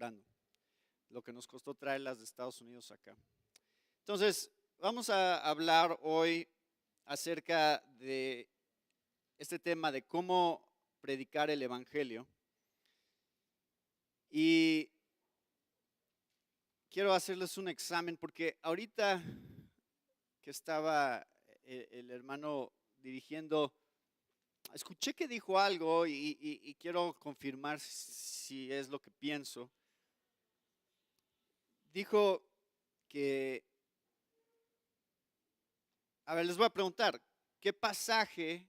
viajando, lo que nos costó traerlas de Estados Unidos acá. Entonces, vamos a hablar hoy acerca de este tema de cómo predicar el evangelio. Y quiero hacerles un examen porque ahorita que estaba el hermano dirigiendo, escuché que dijo algo y quiero confirmar si es lo que pienso. Dijo que, a ver, les voy a preguntar, ¿qué pasajes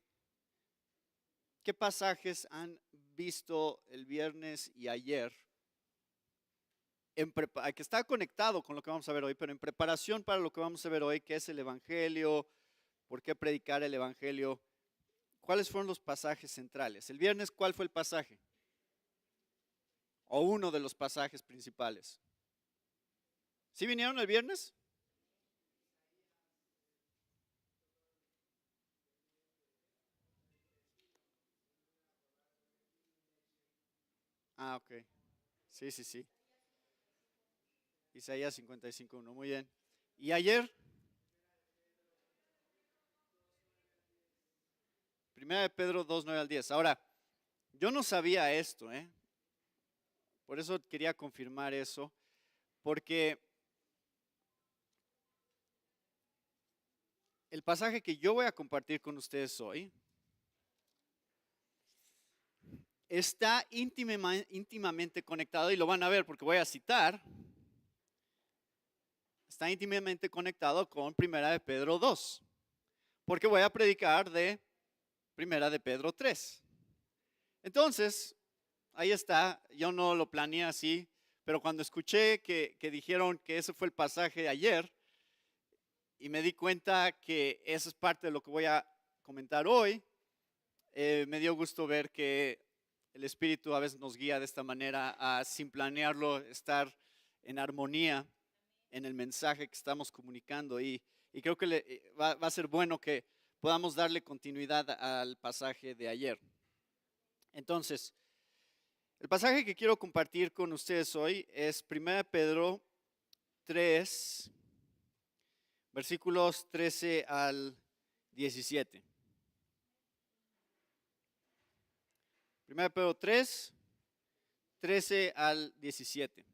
han visto el viernes y ayer? Que está conectado con lo que vamos a ver hoy, pero en preparación para lo que vamos a ver hoy, que es el evangelio, por qué predicar el evangelio, ¿cuáles fueron los pasajes centrales? El viernes, ¿cuál fue el pasaje? O uno de los pasajes principales. ¿Sí vinieron el viernes? Ah, ok. Sí, sí, sí. Isaías 55:1, muy bien. ¿Y ayer? Primera de Pedro 2:9 al 10. Ahora, yo no sabía esto, ¿eh? Por eso quería confirmar eso, porque el pasaje que yo voy a compartir con ustedes hoy está íntimamente conectado, y lo van a ver porque voy a citar, está íntimamente conectado con Primera de Pedro 2, porque voy a predicar de Primera de Pedro 3. Entonces, ahí está, yo no lo planeé así, pero cuando escuché que dijeron que ese fue el pasaje de ayer, y me di cuenta que eso es parte de lo que voy a comentar hoy, me dio gusto ver que el Espíritu a veces nos guía de esta manera a, sin planearlo, estar en armonía en el mensaje que estamos comunicando, y creo que va a ser bueno que podamos darle continuidad al pasaje de ayer. Entonces, el pasaje que quiero compartir con ustedes hoy es 1 Pedro 3, versículos 13 al 17. 1 Pedro 3, 13 al 17.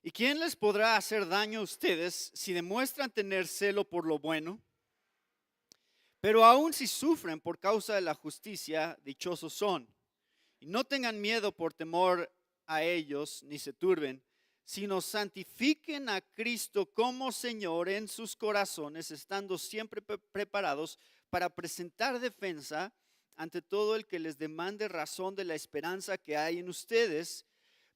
¿Y quién les podrá hacer daño a ustedes si demuestran tener celo por lo bueno? Pero aun si sufren por causa de la justicia, dichosos son. Y no tengan miedo por temor a ellos, ni se turben, sino santifiquen a Cristo como Señor en sus corazones, estando siempre preparados para presentar defensa ante todo el que les demande razón de la esperanza que hay en ustedes,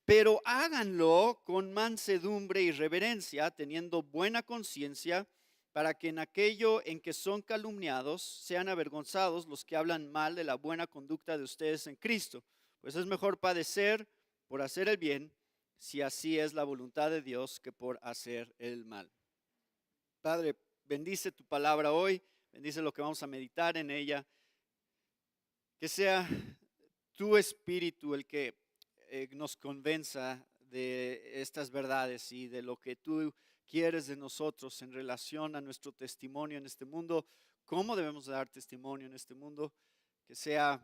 pero háganlo con mansedumbre y reverencia, teniendo buena conciencia, para que en aquello en que son calumniados sean avergonzados los que hablan mal de la buena conducta de ustedes en Cristo. Pues es mejor padecer por hacer el bien, si así es la voluntad de Dios, que por hacer el mal. Padre, bendice tu palabra hoy, bendice lo que vamos a meditar en ella, que sea tu espíritu el que nos convenza de estas verdades y de lo que tú quieres de nosotros en relación a nuestro testimonio en este mundo, cómo debemos dar testimonio en este mundo, que sea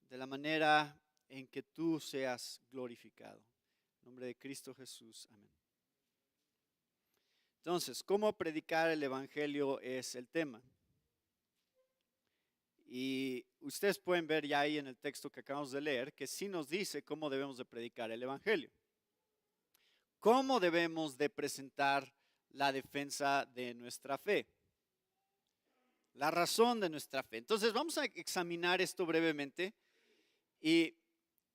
de la manera en que tú seas glorificado. En nombre de Cristo Jesús, amén. Entonces, ¿cómo predicar el evangelio es el tema? Y ustedes pueden ver ya ahí en el texto que acabamos de leer que sí nos dice cómo debemos de predicar el evangelio. ¿Cómo debemos de presentar la defensa de nuestra fe? La razón de nuestra fe. Entonces vamos a examinar esto brevemente y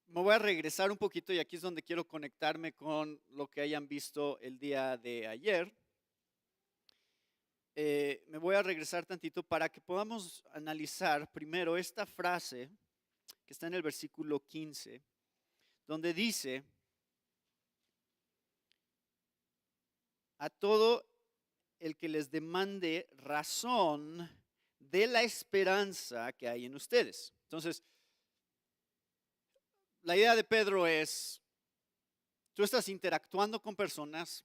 me voy a regresar un poquito, y aquí es donde quiero conectarme con lo que hayan visto el día de ayer. Me voy a regresar tantito para que podamos analizar primero esta frase que está en el versículo 15, donde dice: a todo el que les demande razón de la esperanza que hay en ustedes. Entonces, la idea de Pedro es tú estás interactuando con personas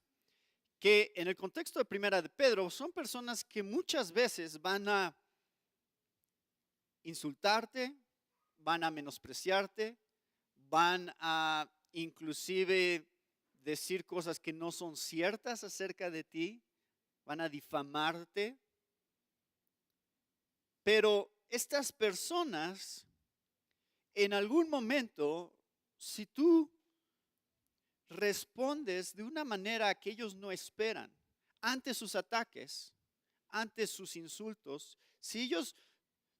que en el contexto de Primera de Pedro son personas que muchas veces van a insultarte, van a menospreciarte, van a inclusive decir cosas que no son ciertas acerca de ti, van a difamarte. Pero estas personas, en algún momento, si tú respondes de una manera que ellos no esperan, ante sus ataques, ante sus insultos, si ellos,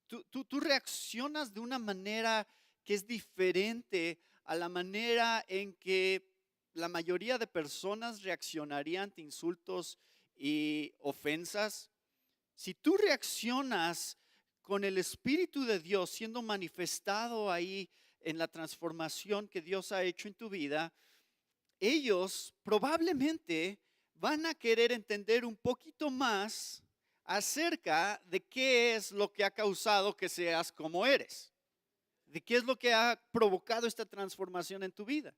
tú reaccionas de una manera que es diferente a la manera en que la mayoría de personas reaccionarían ante insultos y ofensas, si tú reaccionas con el Espíritu de Dios siendo manifestado ahí en la transformación que Dios ha hecho en tu vida, ellos probablemente van a querer entender un poquito más acerca de qué es lo que ha causado que seas como eres, de qué es lo que ha provocado esta transformación en tu vida.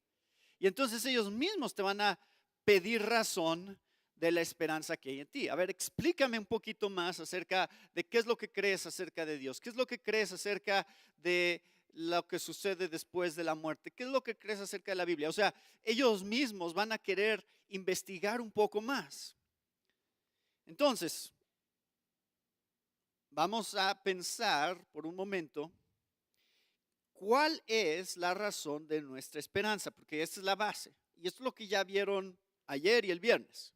Y entonces ellos mismos te van a pedir razón de la esperanza que hay en ti. A ver, explícame un poquito más acerca de qué es lo que crees acerca de Dios, qué es lo que crees acerca de lo que sucede después de la muerte, qué es lo que crees acerca de la Biblia. O sea, ellos mismos van a querer investigar un poco más. Entonces, vamos a pensar por un momento cuál es la razón de nuestra esperanza, porque esta es la base. Y esto es lo que ya vieron ayer y el viernes.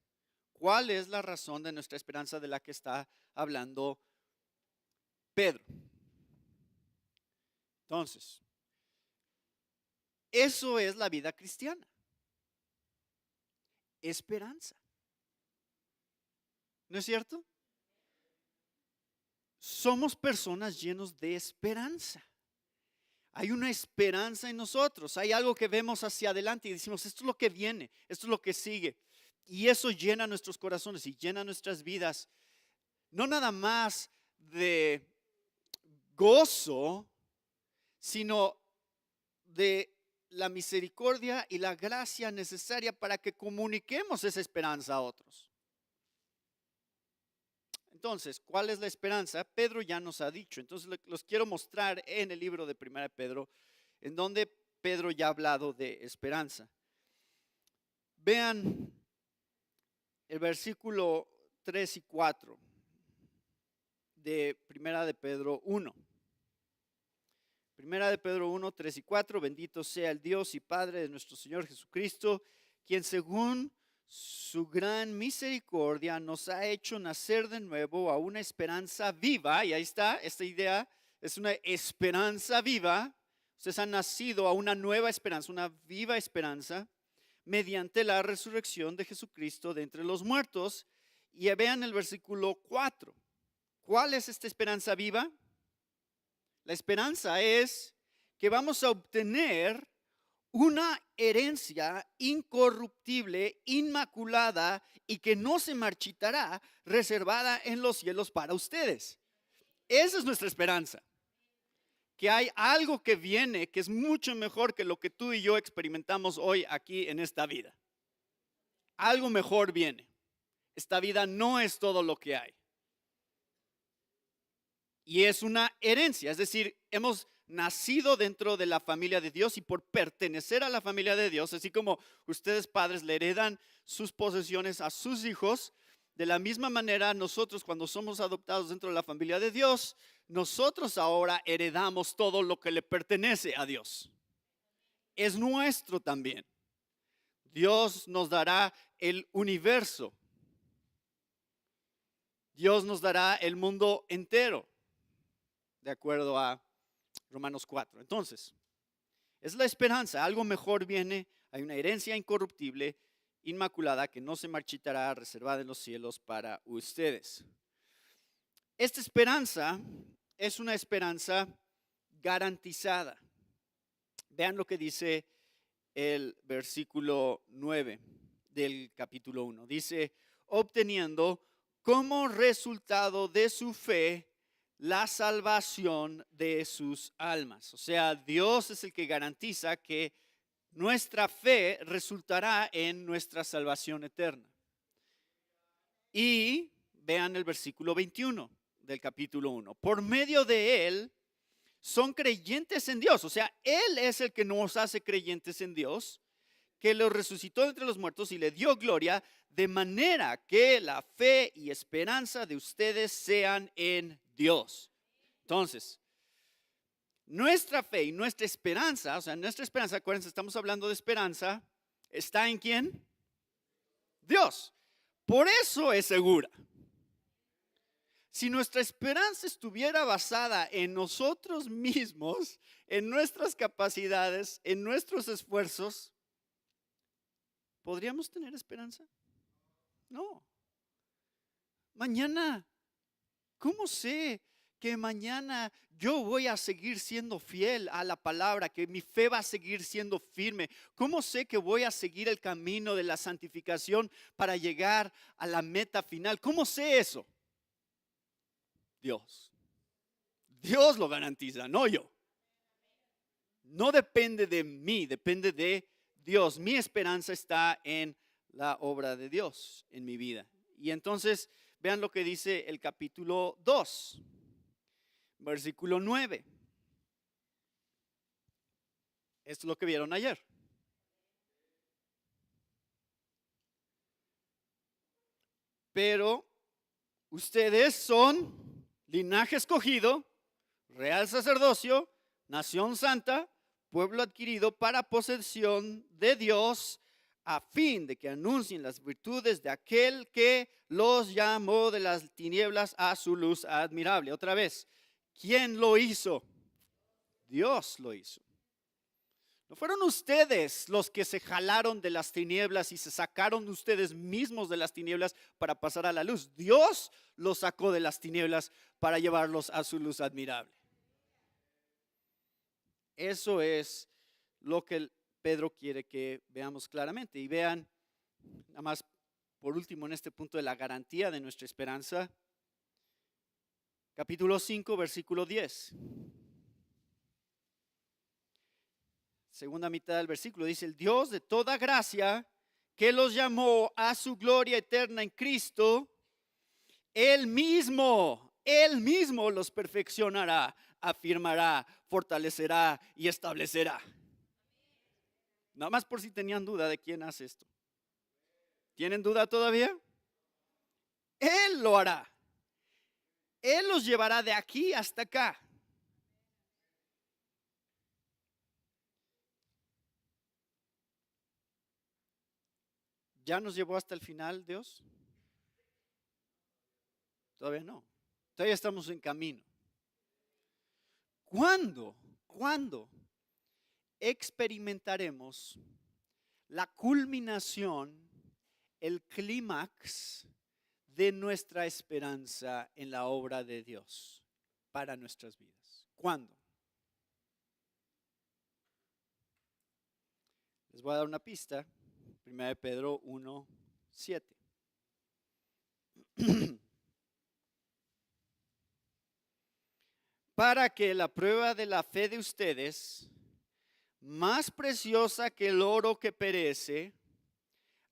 ¿Cuál es la razón de nuestra esperanza de la que está hablando Pedro? Entonces, eso es la vida cristiana. Esperanza. ¿No es cierto? Somos personas llenos de esperanza. Hay una esperanza en nosotros. Hay algo que vemos hacia adelante y decimos, esto es lo que viene, esto es lo que sigue. Y eso llena nuestros corazones y llena nuestras vidas. No nada más de gozo, sino de la misericordia y la gracia necesaria para que comuniquemos esa esperanza a otros. Entonces, ¿cuál es la esperanza? Pedro ya nos ha dicho. Entonces, los quiero mostrar en el libro de 1 Pedro, en donde Pedro ya ha hablado de esperanza. Vean el versículo 3 y 4 de 1 de Pedro 1. 1 de Pedro 1, 3 y 4, bendito sea el Dios y Padre de nuestro Señor Jesucristo, quien según su gran misericordia nos ha hecho nacer de nuevo a una esperanza viva. Y ahí está, esta idea es una esperanza viva. Ustedes han nacido a una nueva esperanza, una viva esperanza, mediante la resurrección de Jesucristo de entre los muertos. Y vean el versículo 4. ¿Cuál es esta esperanza viva? La esperanza es que vamos a obtener una herencia incorruptible, inmaculada y que no se marchitará, reservada en los cielos para ustedes. Esa es nuestra esperanza. Que hay algo que viene que es mucho mejor que lo que tú y yo experimentamos hoy aquí en esta vida. Algo mejor viene. Esta vida no es todo lo que hay. Y es una herencia, es decir, hemos nacido dentro de la familia de Dios y por pertenecer a la familia de Dios, así como ustedes padres le heredan sus posesiones a sus hijos, de la misma manera nosotros cuando somos adoptados dentro de la familia de Dios, nosotros ahora heredamos todo lo que le pertenece a Dios. Es nuestro también. Dios nos dará el universo. Dios nos dará el mundo entero. De acuerdo a Romanos 4. Entonces, es la esperanza, algo mejor viene, hay una herencia incorruptible, inmaculada, que no se marchitará, reservada en los cielos para ustedes. Esta esperanza es una esperanza garantizada. Vean lo que dice el versículo 9 del capítulo 1. Dice, obteniendo como resultado de su fe la salvación de sus almas. O sea, Dios es el que garantiza que nuestra fe resultará en nuestra salvación eterna. Y vean el versículo 21 del capítulo 1. Por medio de él son creyentes en Dios. O sea, él es el que nos hace creyentes en Dios, que lo resucitó entre los muertos y le dio gloria, de manera que la fe y esperanza de ustedes sean en Dios. Entonces, nuestra fe y nuestra esperanza, o sea, nuestra esperanza, acuérdense, estamos hablando de esperanza, ¿está en quién? Dios. Por eso es segura. Si nuestra esperanza estuviera basada en nosotros mismos, en nuestras capacidades, en nuestros esfuerzos, ¿podríamos tener esperanza? No. Mañana, ¿cómo sé que mañana yo voy a seguir siendo fiel a la palabra, que mi fe va a seguir siendo firme? ¿Cómo sé que voy a seguir el camino de la santificación para llegar a la meta final? ¿Cómo sé eso? Dios. Dios lo garantiza, no yo. No depende de mí, depende de Dios. Mi esperanza está en la obra de Dios en mi vida. Y entonces, vean lo que dice el capítulo 2, versículo 9. Esto es lo que vieron ayer. Pero ustedes son linaje escogido, real sacerdocio, nación santa, pueblo adquirido para posesión de Dios, a fin de que anuncien las virtudes de aquel que los llamó de las tinieblas a su luz admirable. Otra vez, ¿quién lo hizo? Dios lo hizo. No fueron ustedes los que se jalaron de las tinieblas y se sacaron ustedes mismos de las tinieblas para pasar a la luz. Dios los sacó de las tinieblas para llevarlos a su luz admirable. Eso es lo que Pedro quiere que veamos claramente. Y vean, nada más por último en este punto de la garantía de nuestra esperanza, capítulo 5, versículo 10. Segunda mitad del versículo dice: el Dios de toda gracia, que los llamó a su gloria eterna en Cristo, Él mismo los perfeccionará, afirmará, fortalecerá y establecerá. Nada más por si tenían duda de quién hace esto. ¿Tienen duda todavía? Él lo hará. Él los llevará de aquí hasta acá. ¿Ya nos llevó hasta el final Dios? Todavía no. Todavía estamos en camino. ¿Cuándo experimentaremos la culminación, el clímax de nuestra esperanza en la obra de Dios para nuestras vidas? ¿Cuándo? Les voy a dar una pista. 1 Pedro 1:7. Para que la prueba de la fe de ustedes, más preciosa que el oro que perece,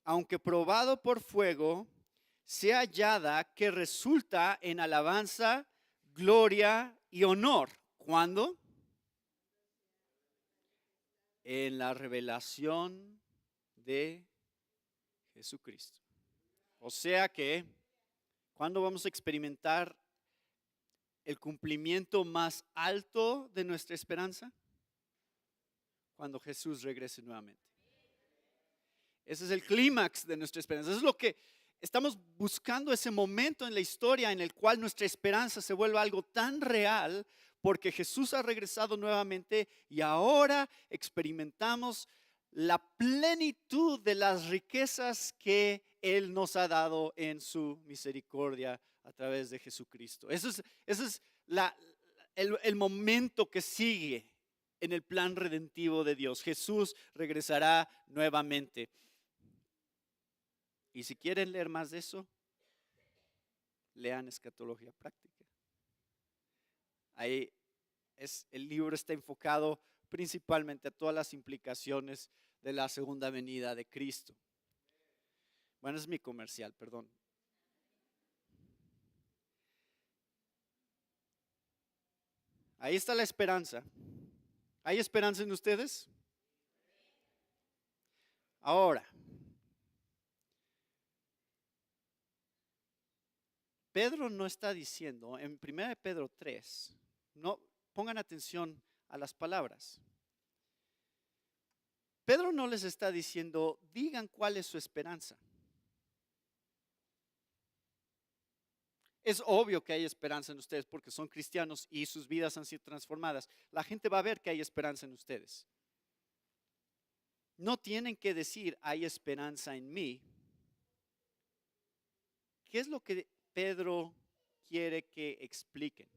aunque probado por fuego, sea hallada que resulta en alabanza, gloria y honor. ¿Cuándo? En la revelación de Jesucristo. O sea que, ¿cuándo vamos a experimentar el cumplimiento más alto de nuestra esperanza? Cuando Jesús regrese nuevamente. Ese es el clímax de nuestra esperanza. Eso es lo que estamos buscando, ese momento en la historia en el cual nuestra esperanza se vuelve algo tan real, porque Jesús ha regresado nuevamente y ahora experimentamos la plenitud de las riquezas que Él nos ha dado en su misericordia a través de Jesucristo. Ese es el momento que sigue en el plan redentivo de Dios. Jesús regresará nuevamente. Y si quieren leer más de eso, lean Escatología Práctica. Ahí el libro está enfocado principalmente a todas las implicaciones de la segunda venida de Cristo. Bueno, es mi comercial, perdón. Ahí está la esperanza. ¿Hay esperanza en ustedes? Ahora, Pedro no está diciendo en 1 Pedro 3, no pongan atención a las palabras. Pedro no les está diciendo, digan cuál es su esperanza. Es obvio que hay esperanza en ustedes porque son cristianos y sus vidas han sido transformadas. La gente va a ver que hay esperanza en ustedes. No tienen que decir, hay esperanza en mí. ¿Qué es lo que Pedro quiere que expliquen?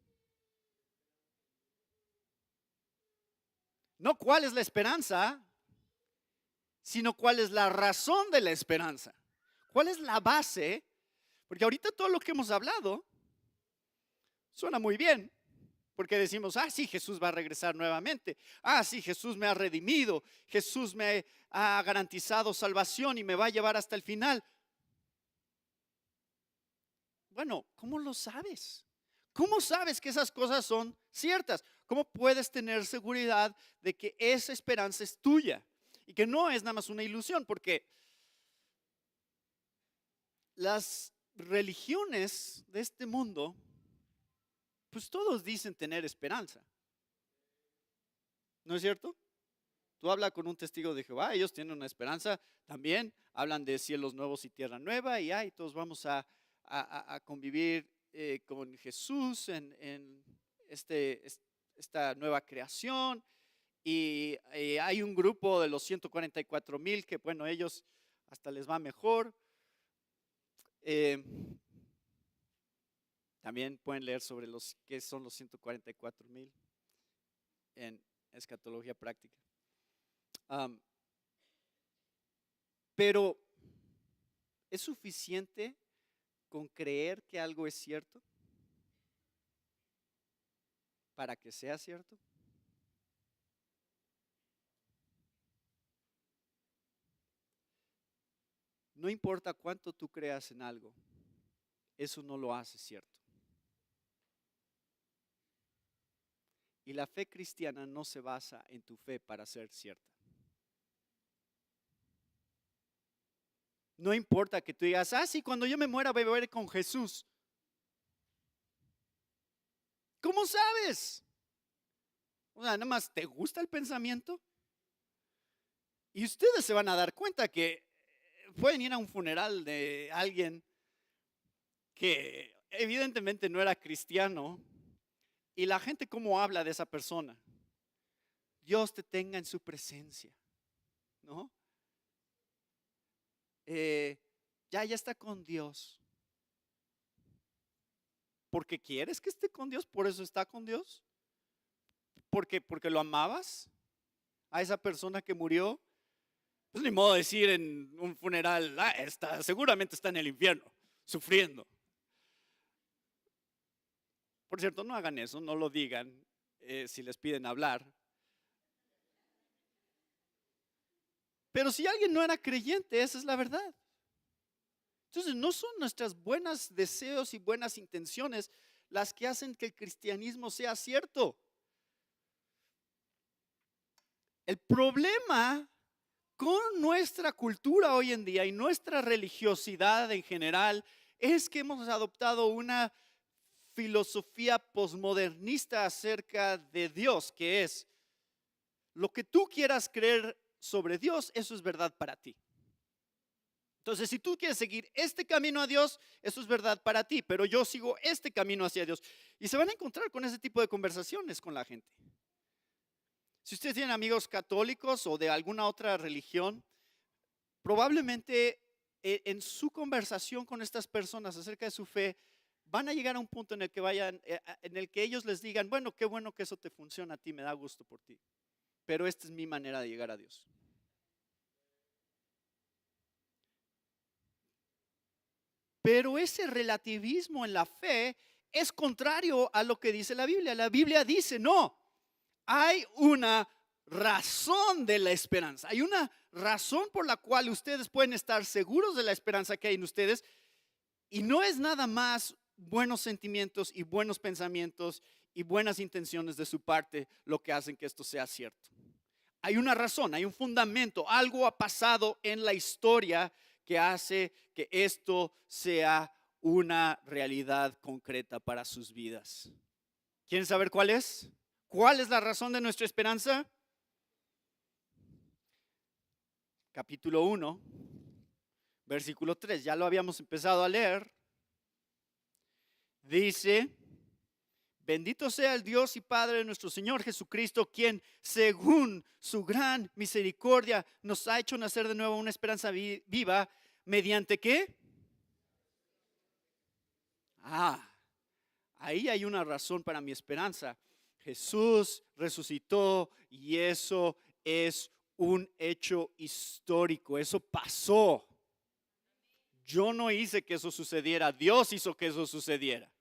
No cuál es la esperanza, sino cuál es la razón de la esperanza. ¿Cuál es la base? Porque ahorita todo lo que hemos hablado suena muy bien, porque decimos, sí, Jesús va a regresar nuevamente. Sí, Jesús me ha redimido, Jesús me ha garantizado salvación y me va a llevar hasta el final. Bueno, ¿cómo lo sabes? ¿Cómo sabes que esas cosas son ciertas? ¿Cómo puedes tener seguridad de que esa esperanza es tuya y que no es nada más una ilusión? Porque las religiones de este mundo, pues todos dicen tener esperanza. ¿No es cierto? Tú hablas con un testigo de Jehová, ellos tienen una esperanza también, hablan de cielos nuevos y tierra nueva y todos vamos a convivir con Jesús en esta nueva creación. Y hay un grupo de los 144,000 que, bueno, ellos hasta les va mejor. También pueden leer sobre los que son los 144,000 en escatología práctica. Pero ¿es suficiente con creer que algo es cierto para que sea cierto? No importa cuánto tú creas en algo, eso no lo hace cierto. Y la fe cristiana no se basa en tu fe para ser cierta. No importa que tú digas, sí, cuando yo me muera voy a ver con Jesús. ¿Cómo sabes? O sea, nada más te gusta el pensamiento. Y ustedes se van a dar cuenta que pueden ir a un funeral de alguien que evidentemente no era cristiano y la gente cómo habla de esa persona. Dios te tenga en su presencia, ¿no? Ya está con Dios. ¿Porque quieres que esté con Dios? ¿Por eso está con Dios? ¿Porque lo amabas a esa persona que murió? Pues ni modo de decir en un funeral, seguramente está en el infierno, sufriendo. Por cierto, no hagan eso, no lo digan si les piden hablar. Pero si alguien no era creyente, esa es la verdad. Entonces no son nuestras buenos deseos y buenas intenciones las que hacen que el cristianismo sea cierto. El problema con nuestra cultura hoy en día y nuestra religiosidad en general es que hemos adoptado una filosofía posmodernista acerca de Dios, que es lo que tú quieras creer sobre Dios, eso es verdad para ti. Entonces, si tú quieres seguir este camino a Dios, eso es verdad para ti, pero yo sigo este camino hacia Dios. Y se van a encontrar con ese tipo de conversaciones con la gente. Si ustedes tienen amigos católicos o de alguna otra religión, probablemente en su conversación con estas personas acerca de su fe, van a llegar a un punto en el que en el que ellos les digan, bueno, qué bueno que eso te funciona a ti, me da gusto por ti, pero esta es mi manera de llegar a Dios. Pero ese relativismo en la fe es contrario a lo que dice la Biblia. La Biblia dice, no, hay una razón de la esperanza. Hay una razón por la cual ustedes pueden estar seguros de la esperanza que hay en ustedes. Y no es nada más buenos sentimientos y buenos pensamientos y buenas intenciones de su parte lo que hacen que esto sea cierto. Hay una razón, hay un fundamento, algo ha pasado en la historia que hace que esto sea una realidad concreta para sus vidas. ¿Quieren saber cuál es? ¿Cuál es la razón de nuestra esperanza? Capítulo 1, versículo 3, ya lo habíamos empezado a leer. Dice: bendito sea el Dios y Padre de nuestro Señor Jesucristo, quien según su gran misericordia nos ha hecho nacer de nuevo una esperanza viva, ¿mediante qué? Ahí hay una razón para mi esperanza. Jesús resucitó y eso es un hecho histórico, eso pasó. Yo no hice que eso sucediera, Dios hizo que eso sucediera.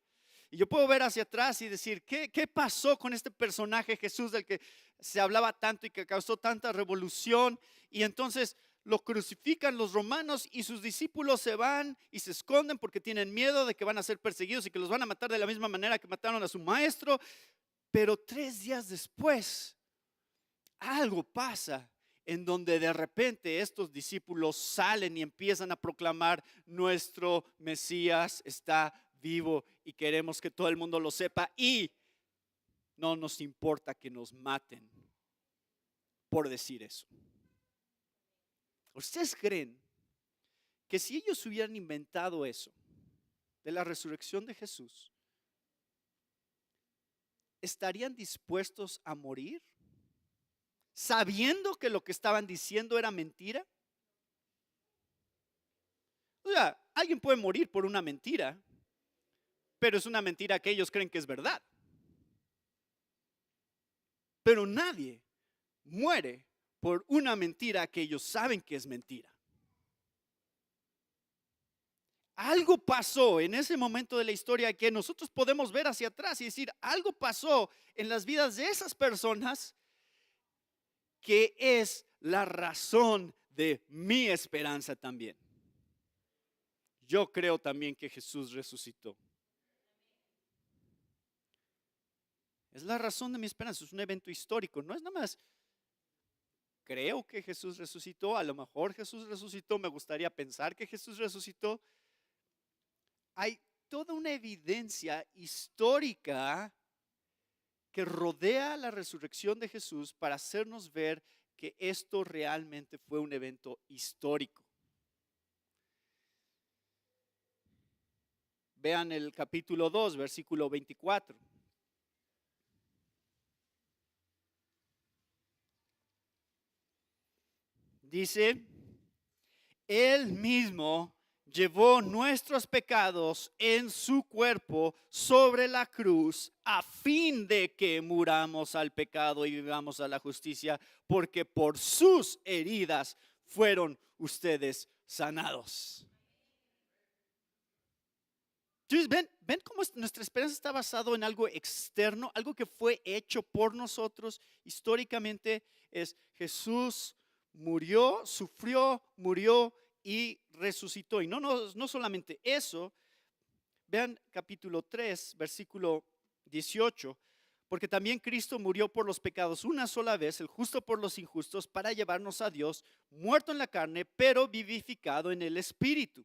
Y yo puedo ver hacia atrás y decir, ¿qué pasó con este personaje Jesús del que se hablaba tanto y que causó tanta revolución? Y entonces lo crucifican los romanos y sus discípulos se van y se esconden porque tienen miedo de que van a ser perseguidos y que los van a matar de la misma manera que mataron a su maestro. Pero 3 días después, algo pasa en donde de repente estos discípulos salen y empiezan a proclamar: nuestro Mesías está vivo y queremos que todo el mundo lo sepa y no nos importa que nos maten por decir eso. ¿Ustedes creen que si ellos hubieran inventado eso de la resurrección de Jesús, estarían dispuestos a morir sabiendo que lo que estaban diciendo era mentira? O sea, alguien puede morir por una mentira, pero es una mentira que ellos creen que es verdad. Pero nadie muere por una mentira que ellos saben que es mentira. Algo pasó en ese momento de la historia que nosotros podemos ver hacia atrás y decir, algo pasó en las vidas de esas personas que es la razón de mi esperanza también. Yo creo también que Jesús resucitó. Es la razón de mi esperanza, es un evento histórico, no es nada más. Creo que Jesús resucitó, a lo mejor Jesús resucitó, me gustaría pensar que Jesús resucitó. Hay toda una evidencia histórica que rodea la resurrección de Jesús para hacernos ver que esto realmente fue un evento histórico. Vean el capítulo 2, versículo 24. Dice: Él mismo llevó nuestros pecados en su cuerpo sobre la cruz, a fin de que muramos al pecado y vivamos a la justicia, porque por sus heridas fueron ustedes sanados. Entonces, ven cómo nuestra esperanza está basada en algo externo, algo que fue hecho por nosotros históricamente. Es Jesús murió, sufrió, murió y resucitó. Y no solamente eso, vean capítulo 3, versículo 18, porque también Cristo murió por los pecados una sola vez, el justo por los injustos, para llevarnos a Dios, muerto en la carne, pero vivificado en el Espíritu.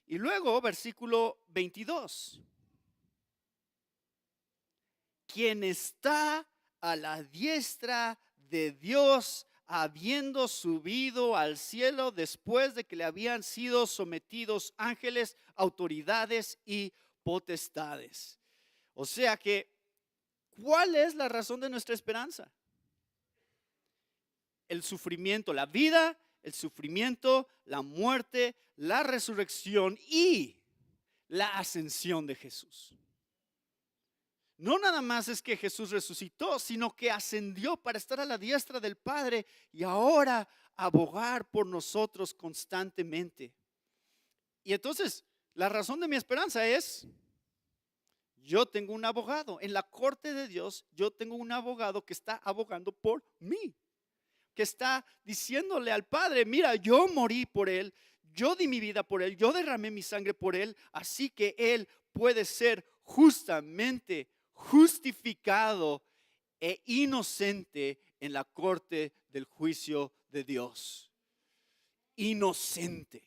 Y luego, versículo 22, quien está a la diestra de Dios, habiendo subido al cielo después de que le habían sido sometidos ángeles, autoridades y potestades. O sea que, ¿cuál es la razón de nuestra esperanza? El sufrimiento, la vida, el sufrimiento, la muerte, la resurrección y la ascensión de Jesús. No nada más es que Jesús resucitó, sino que ascendió para estar a la diestra del Padre y ahora abogar por nosotros constantemente. Y entonces, la razón de mi esperanza es, Yo tengo un abogado. En la corte de Dios, yo tengo un abogado que está abogando por mí. Que está diciéndole al Padre, mira, yo morí por él, yo di mi vida por él, yo derramé mi sangre por él, así que él puede ser justamente justificado e inocente en la corte del juicio de Dios. Inocente.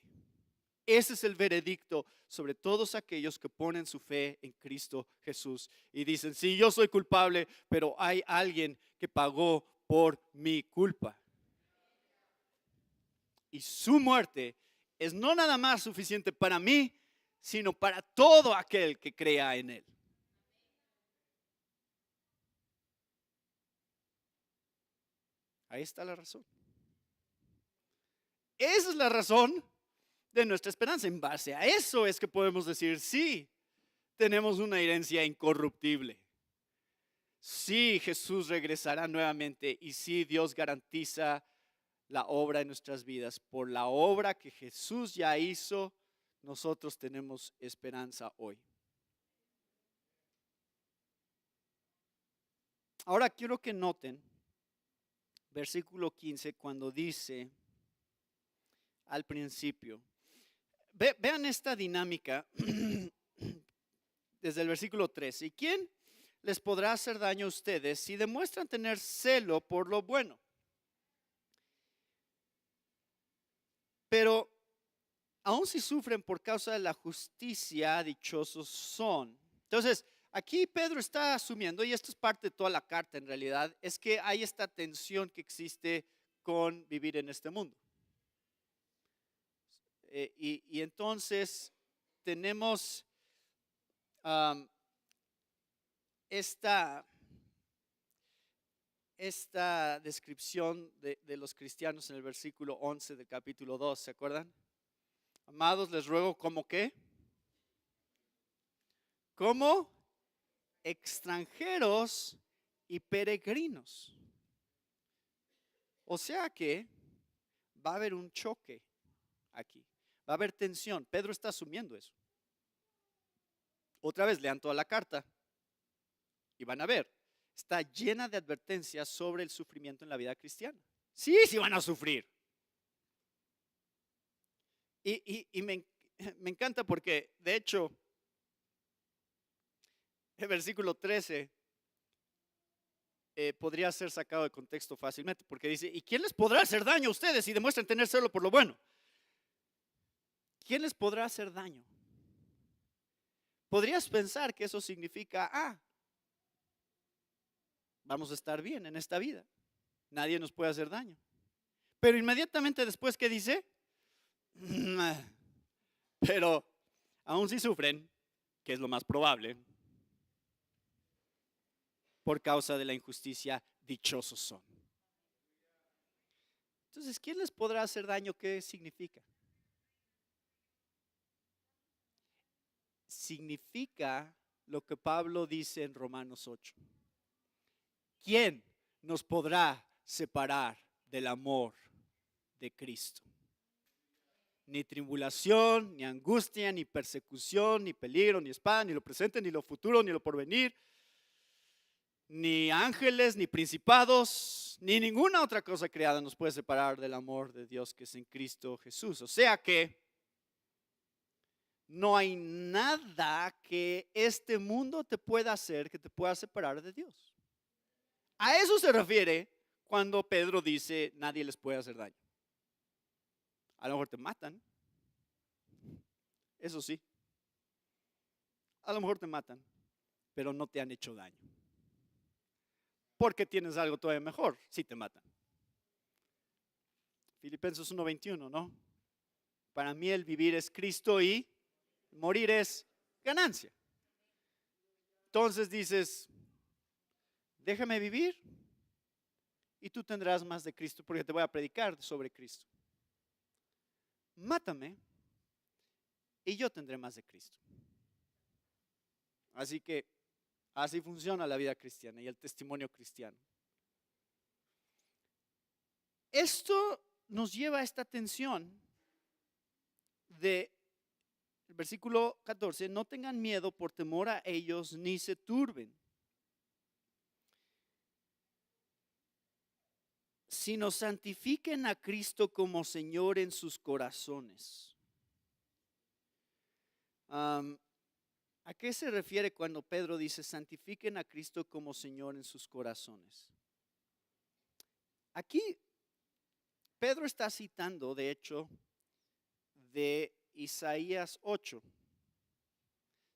Ese es el veredicto sobre todos aquellos que ponen su fe en Cristo Jesús y dicen, sí, yo soy culpable, pero hay alguien que pagó por mi culpa. Y su muerte es no nada más suficiente para mí, sino para todo aquel que crea en él. Ahí está la razón. Esa es la razón de nuestra esperanza. En base a eso es que podemos decir, sí, tenemos una herencia incorruptible. Sí, Jesús regresará nuevamente y sí, Dios garantiza la obra en nuestras vidas. Por la obra que Jesús ya hizo, nosotros tenemos esperanza hoy. Ahora quiero que noten versículo 15 cuando dice al principio, vean esta dinámica desde el versículo 13. ¿Y quién les podrá hacer daño a ustedes si demuestran tener celo por lo bueno? Pero aun si sufren por causa de la justicia, dichosos son. Entonces, aquí Pedro está asumiendo, y esto es parte de toda la carta en realidad, es que hay esta tensión que existe con vivir en este mundo. Y entonces tenemos esta descripción de los cristianos en el versículo 11 del capítulo 2, ¿se acuerdan? Amados, les ruego como qué, como extranjeros y peregrinos. O sea que va a haber un choque aquí, va a haber tensión. Pedro está asumiendo eso. Otra vez lean toda la carta y van a ver, está llena de advertencias sobre el sufrimiento en la vida cristiana. Sí, sí van a sufrir. Y me encanta porque, de hecho, el versículo 13 podría ser sacado de contexto fácilmente, porque dice, ¿y quién les podrá hacer daño a ustedes si demuestran tener celo por lo bueno? ¿Quién les podrá hacer daño? Podrías pensar que eso significa, vamos a estar bien en esta vida, nadie nos puede hacer daño. Pero inmediatamente después, ¿qué dice? Pero aún si sufren, que es lo más probable, por causa de la injusticia, dichosos son. Entonces, ¿quién les podrá hacer daño? ¿Qué significa? Significa lo que Pablo dice en Romanos 8. ¿Quién nos podrá separar del amor de Cristo? Ni tribulación, ni angustia, ni persecución, ni peligro, ni espada, ni lo presente, ni lo futuro, ni lo porvenir, ni ángeles, ni principados, ni ninguna otra cosa creada nos puede separar del amor de Dios que es en Cristo Jesús. O sea que no hay nada que este mundo te pueda hacer que te pueda separar de Dios. A eso se refiere cuando Pedro dice nadie les puede hacer daño. A lo mejor te matan, eso sí. A lo mejor te matan, pero no te han hecho daño. Porque tienes algo todavía mejor, si te matan. Filipenses 1:21, ¿no? Para mí el vivir es Cristo y morir es ganancia. Entonces dices, déjame vivir y tú tendrás más de Cristo porque te voy a predicar sobre Cristo. Mátame y yo tendré más de Cristo. Así que así funciona la vida cristiana y el testimonio cristiano. Esto nos lleva a esta tensión de el versículo 14, no tengan miedo por temor a ellos ni se turben, sino santifiquen a Cristo como Señor en sus corazones. ¿A qué se refiere cuando Pedro dice santifiquen a Cristo como Señor en sus corazones? Aquí Pedro está citando, de hecho, de Isaías 8.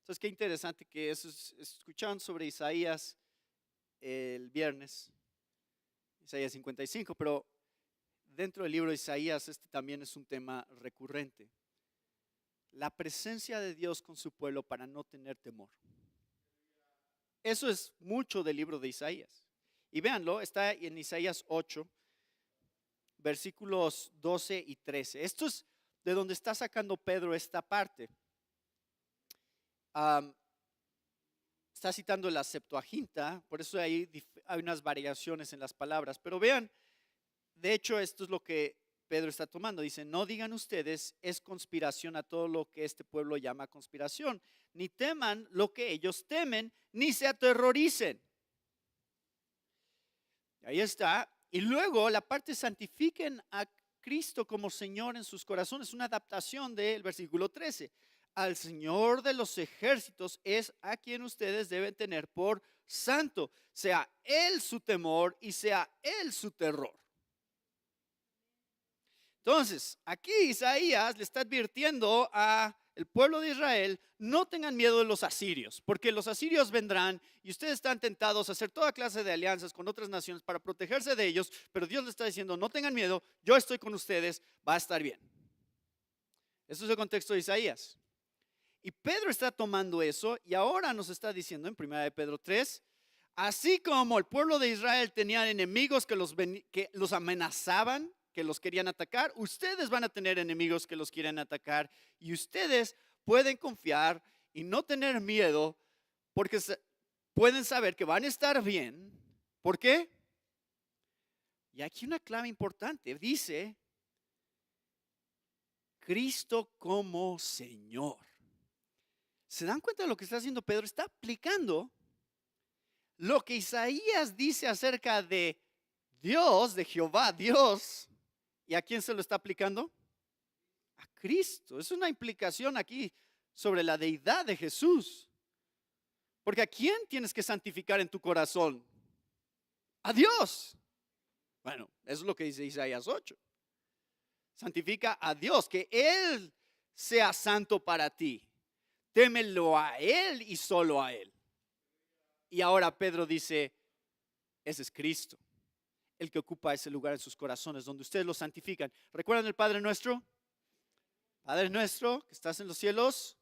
Entonces, qué interesante que eso escucharon sobre Isaías el viernes, Isaías 55, pero dentro del libro de Isaías este también es un tema recurrente. La presencia de Dios con su pueblo para no tener temor. Eso es mucho del libro de Isaías. Y véanlo, está en Isaías 8, versículos 12 y 13. Esto es de donde está sacando Pedro esta parte. Está citando la Septuaginta, por eso hay unas variaciones en las palabras. Pero vean, de hecho esto es lo que Pedro está tomando. Dice, no digan ustedes, es conspiración a todo lo que este pueblo llama conspiración. Ni teman lo que ellos temen, ni se aterroricen. Ahí está. Y luego la parte santifiquen a Cristo como Señor en sus corazones. Una adaptación del versículo 13. Al Señor de los ejércitos es a quien ustedes deben tener por santo. Sea Él su temor y sea Él su terror. Entonces, aquí Isaías le está advirtiendo a el pueblo de Israel, no tengan miedo de los asirios, porque los asirios vendrán y ustedes están tentados a hacer toda clase de alianzas con otras naciones para protegerse de ellos, pero Dios le está diciendo, no tengan miedo, yo estoy con ustedes, va a estar bien. Eso es el contexto de Isaías. Y Pedro está tomando eso y ahora nos está diciendo en 1 de Pedro 3, así como el pueblo de Israel tenía enemigos que los amenazaban, que los querían atacar, ustedes van a tener enemigos que los quieren atacar y ustedes pueden confiar y no tener miedo porque pueden saber que van a estar bien. ¿Por qué? Y aquí una clave importante, dice Cristo como Señor. ¿Se dan cuenta de lo que está haciendo Pedro? Está aplicando lo que Isaías dice acerca de Dios, de Jehová, Dios. ¿Y a quién se lo está aplicando? A Cristo. Es una implicación aquí sobre la deidad de Jesús. Porque ¿a quién tienes que santificar en tu corazón? A Dios. Bueno, eso es lo que dice Isaías 8. Santifica a Dios, que Él sea santo para ti. Témelo a Él y solo a Él. Y ahora Pedro dice, ese es Cristo, el que ocupa ese lugar en sus corazones, donde ustedes lo santifican. ¿Recuerdan el Padre nuestro? Padre nuestro, que estás en los cielos.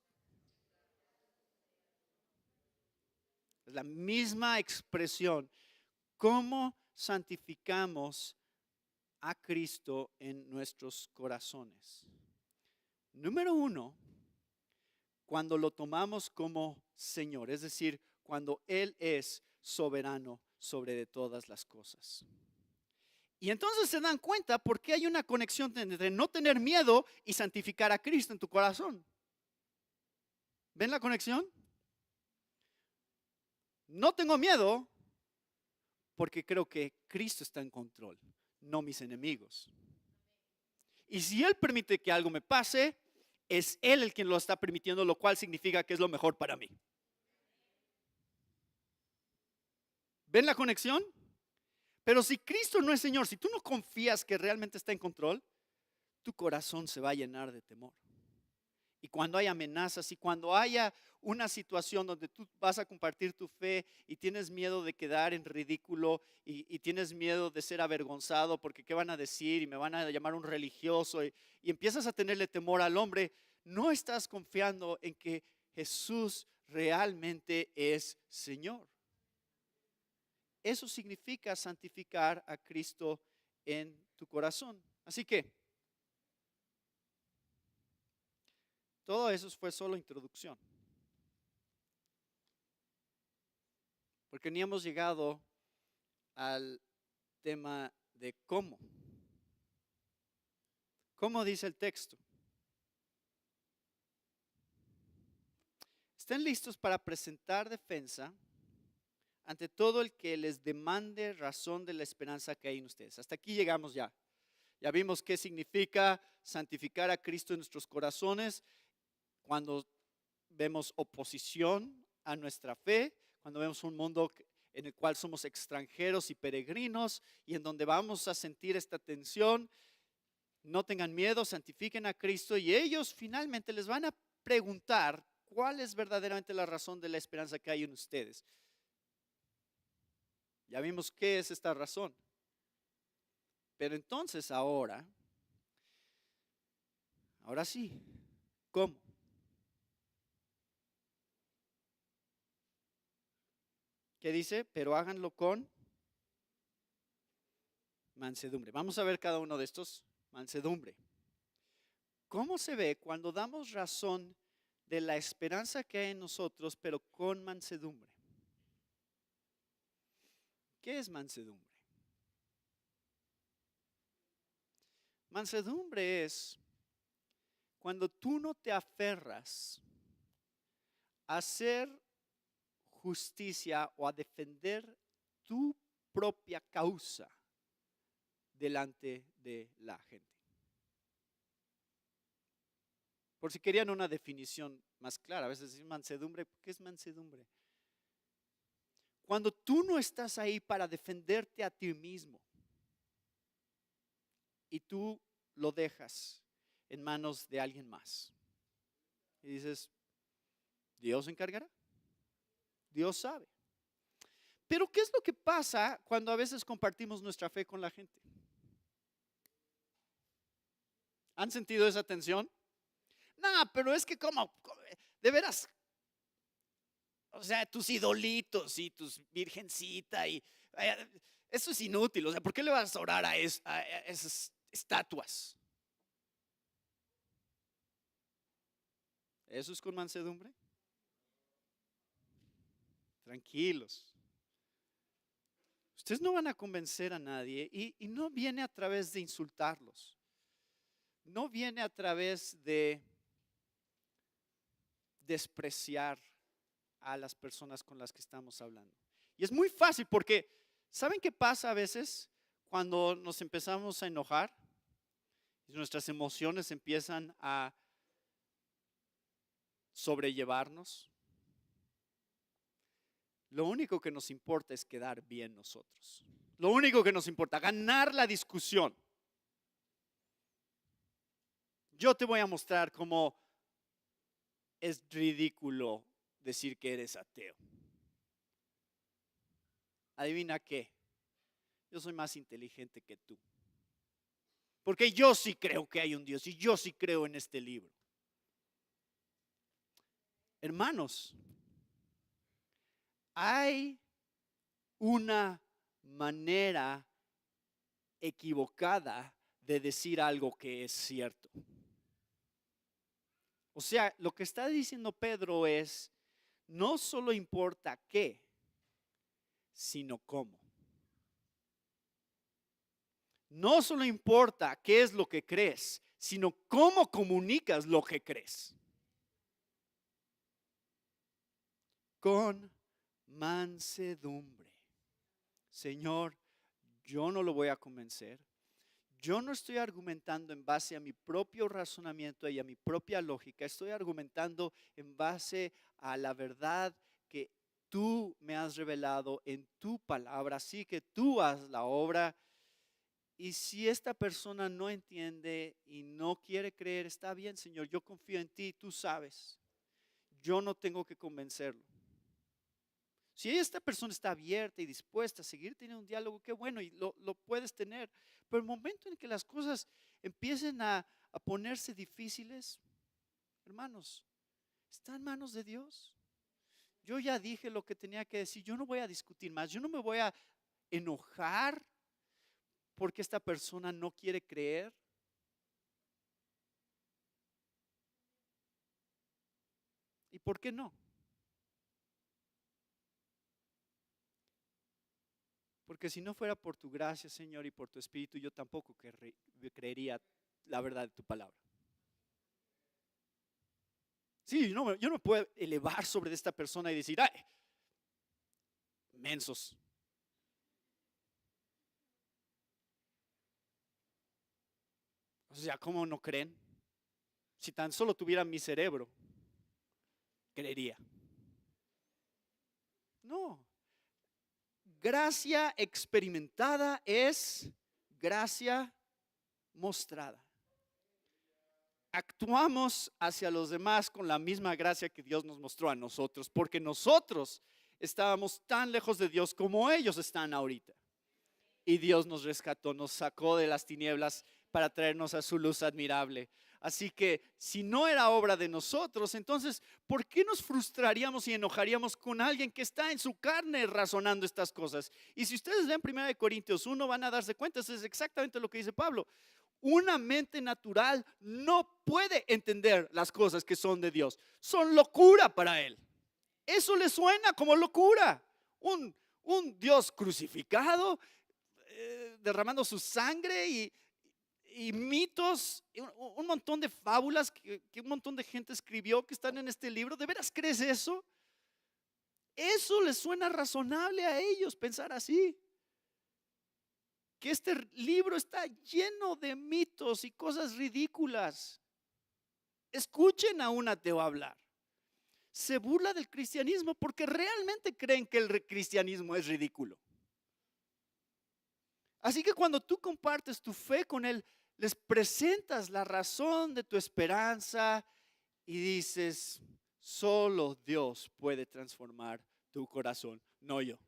Es la misma expresión. ¿Cómo santificamos a Cristo en nuestros corazones? Número uno, cuando lo tomamos como Señor, es decir, cuando Él es soberano sobre de todas las cosas. Y entonces se dan cuenta por qué hay una conexión entre no tener miedo y santificar a Cristo en tu corazón. ¿Ven la conexión? No tengo miedo porque creo que Cristo está en control, no mis enemigos. Y si Él permite que algo me pase, es Él el quien lo está permitiendo, lo cual significa que es lo mejor para mí. ¿Ven la conexión? Pero si Cristo no es Señor, si tú no confías que realmente está en control, tu corazón se va a llenar de temor. Y cuando hay amenazas y cuando haya una situación donde tú vas a compartir tu fe y tienes miedo de quedar en ridículo y tienes miedo de ser avergonzado porque qué van a decir y me van a llamar un religioso y empiezas a tenerle temor al hombre, no estás confiando en que Jesús realmente es Señor. Eso significa santificar a Cristo en tu corazón. Así que todo eso fue solo introducción. Porque ni hemos llegado al tema de cómo. ¿Cómo dice el texto? Estén listos para presentar defensa ante todo el que les demande razón de la esperanza que hay en ustedes. Hasta aquí llegamos ya. Ya vimos qué significa santificar a Cristo en nuestros corazones cuando vemos oposición a nuestra fe, cuando vemos un mundo en el cual somos extranjeros y peregrinos y en donde vamos a sentir esta tensión. No tengan miedo, santifiquen a Cristo y ellos finalmente les van a preguntar cuál es verdaderamente la razón de la esperanza que hay en ustedes. Ya vimos qué es esta razón. Pero entonces ahora sí, ¿cómo? ¿Qué dice? Pero háganlo con mansedumbre. Vamos a ver cada uno de estos. Mansedumbre. ¿Cómo se ve cuando damos razón de la esperanza que hay en nosotros, pero con mansedumbre? ¿Qué es mansedumbre? Mansedumbre es cuando tú no te aferras a hacer justicia o a defender tu propia causa delante de la gente. Por si querían una definición más clara, a veces decir mansedumbre, ¿qué es mansedumbre? Cuando tú no estás ahí para defenderte a ti mismo y tú lo dejas en manos de alguien más. Y dices, Dios se encargará. Dios sabe. Pero ¿qué es lo que pasa cuando a veces compartimos nuestra fe con la gente? ¿Han sentido esa tensión? No, pero es que como, de veras, o sea, tus idolitos y tus virgencita y eso es inútil. O sea, ¿por qué le vas a orar a esas estatuas? ¿Eso es con mansedumbre? Tranquilos. Ustedes no van a convencer a nadie y no viene a través de insultarlos. No viene a través de despreciar a las personas con las que estamos hablando. Y es muy fácil porque, ¿saben qué pasa a veces cuando nos empezamos a enojar? Y nuestras emociones empiezan a sobrellevarnos. Lo único que nos importa es quedar bien nosotros. Lo único que nos importa, ganar la discusión. Yo te voy a mostrar cómo es ridículo decir que eres ateo. Adivina qué, yo soy más inteligente que tú. Porque yo sí creo que hay un Dios y yo sí creo en este libro. Hermanos, hay una manera equivocada de decir algo que es cierto. O sea, lo que está diciendo Pedro es, no solo importa qué, sino cómo. No solo importa qué es lo que crees, sino cómo comunicas lo que crees. Con mansedumbre. Señor, yo no lo voy a convencer. Yo no estoy argumentando en base a mi propio razonamiento y a mi propia lógica. Estoy argumentando en base a la verdad que tú me has revelado en tu palabra. Así que tú haz la obra. Y si esta persona no entiende y no quiere creer, está bien, Señor, yo confío en ti, tú sabes. Yo no tengo que convencerlo. Si esta persona está abierta y dispuesta a seguir teniendo un diálogo, qué bueno, y lo puedes tener. Pero el momento en que las cosas empiecen a ponerse difíciles, hermanos, está en manos de Dios. Yo ya dije lo que tenía que decir, yo no voy a discutir más, yo no me voy a enojar porque esta persona no quiere creer. ¿Y por qué no? Porque si no fuera por tu gracia, Señor, y por tu Espíritu, yo tampoco creería la verdad de tu palabra. Sí, yo no me puedo elevar sobre esta persona y decir, ay, mensos. O sea, ¿cómo no creen? Si tan solo tuvieran mi cerebro, creería. No. Gracia experimentada es gracia mostrada. Actuamos hacia los demás con la misma gracia que Dios nos mostró a nosotros, porque nosotros estábamos tan lejos de Dios como ellos están ahorita. Y Dios nos rescató, nos sacó de las tinieblas para traernos a su luz admirable. Así que si no era obra de nosotros, entonces, ¿por qué nos frustraríamos y enojaríamos con alguien que está en su carne razonando estas cosas? Y si ustedes leen 1 Corintios 1, van a darse cuenta, eso es exactamente lo que dice Pablo. Una mente natural no puede entender las cosas que son de Dios. Son locura para él. Eso le suena como locura. Un Dios crucificado, derramando su sangre y mitos, un montón de fábulas que un montón de gente escribió que están en este libro. ¿De veras crees eso? Eso les suena razonable a ellos pensar así. Que este libro está lleno de mitos y cosas ridículas. Escuchen a un ateo hablar. Se burla del cristianismo porque realmente creen que el cristianismo es ridículo. Así que cuando tú compartes tu fe con él, les presentas la razón de tu esperanza y dices, solo Dios puede transformar tu corazón, no yo.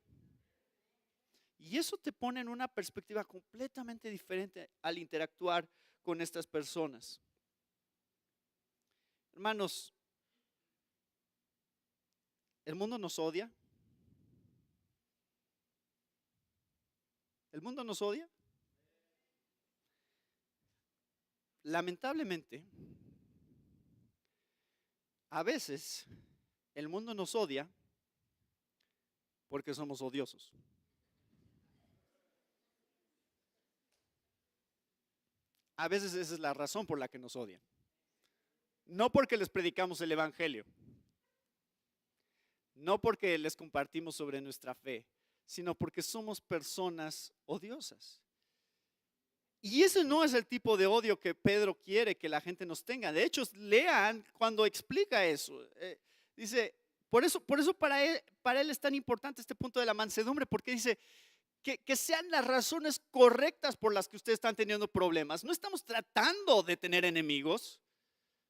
Y eso te pone en una perspectiva completamente diferente al interactuar con estas personas. Hermanos, ¿el mundo nos odia? ¿El mundo nos odia? Lamentablemente, a veces el mundo nos odia porque somos odiosos. A veces esa es la razón por la que nos odian. No porque les predicamos el evangelio, no porque les compartimos sobre nuestra fe, sino porque somos personas odiosas. Y ese no es el tipo de odio que Pedro quiere que la gente nos tenga. De hecho, lean cuando explica eso. Dice, por eso para él es tan importante este punto de la mansedumbre, porque dice que sean las razones correctas por las que ustedes están teniendo problemas. No estamos tratando de tener enemigos.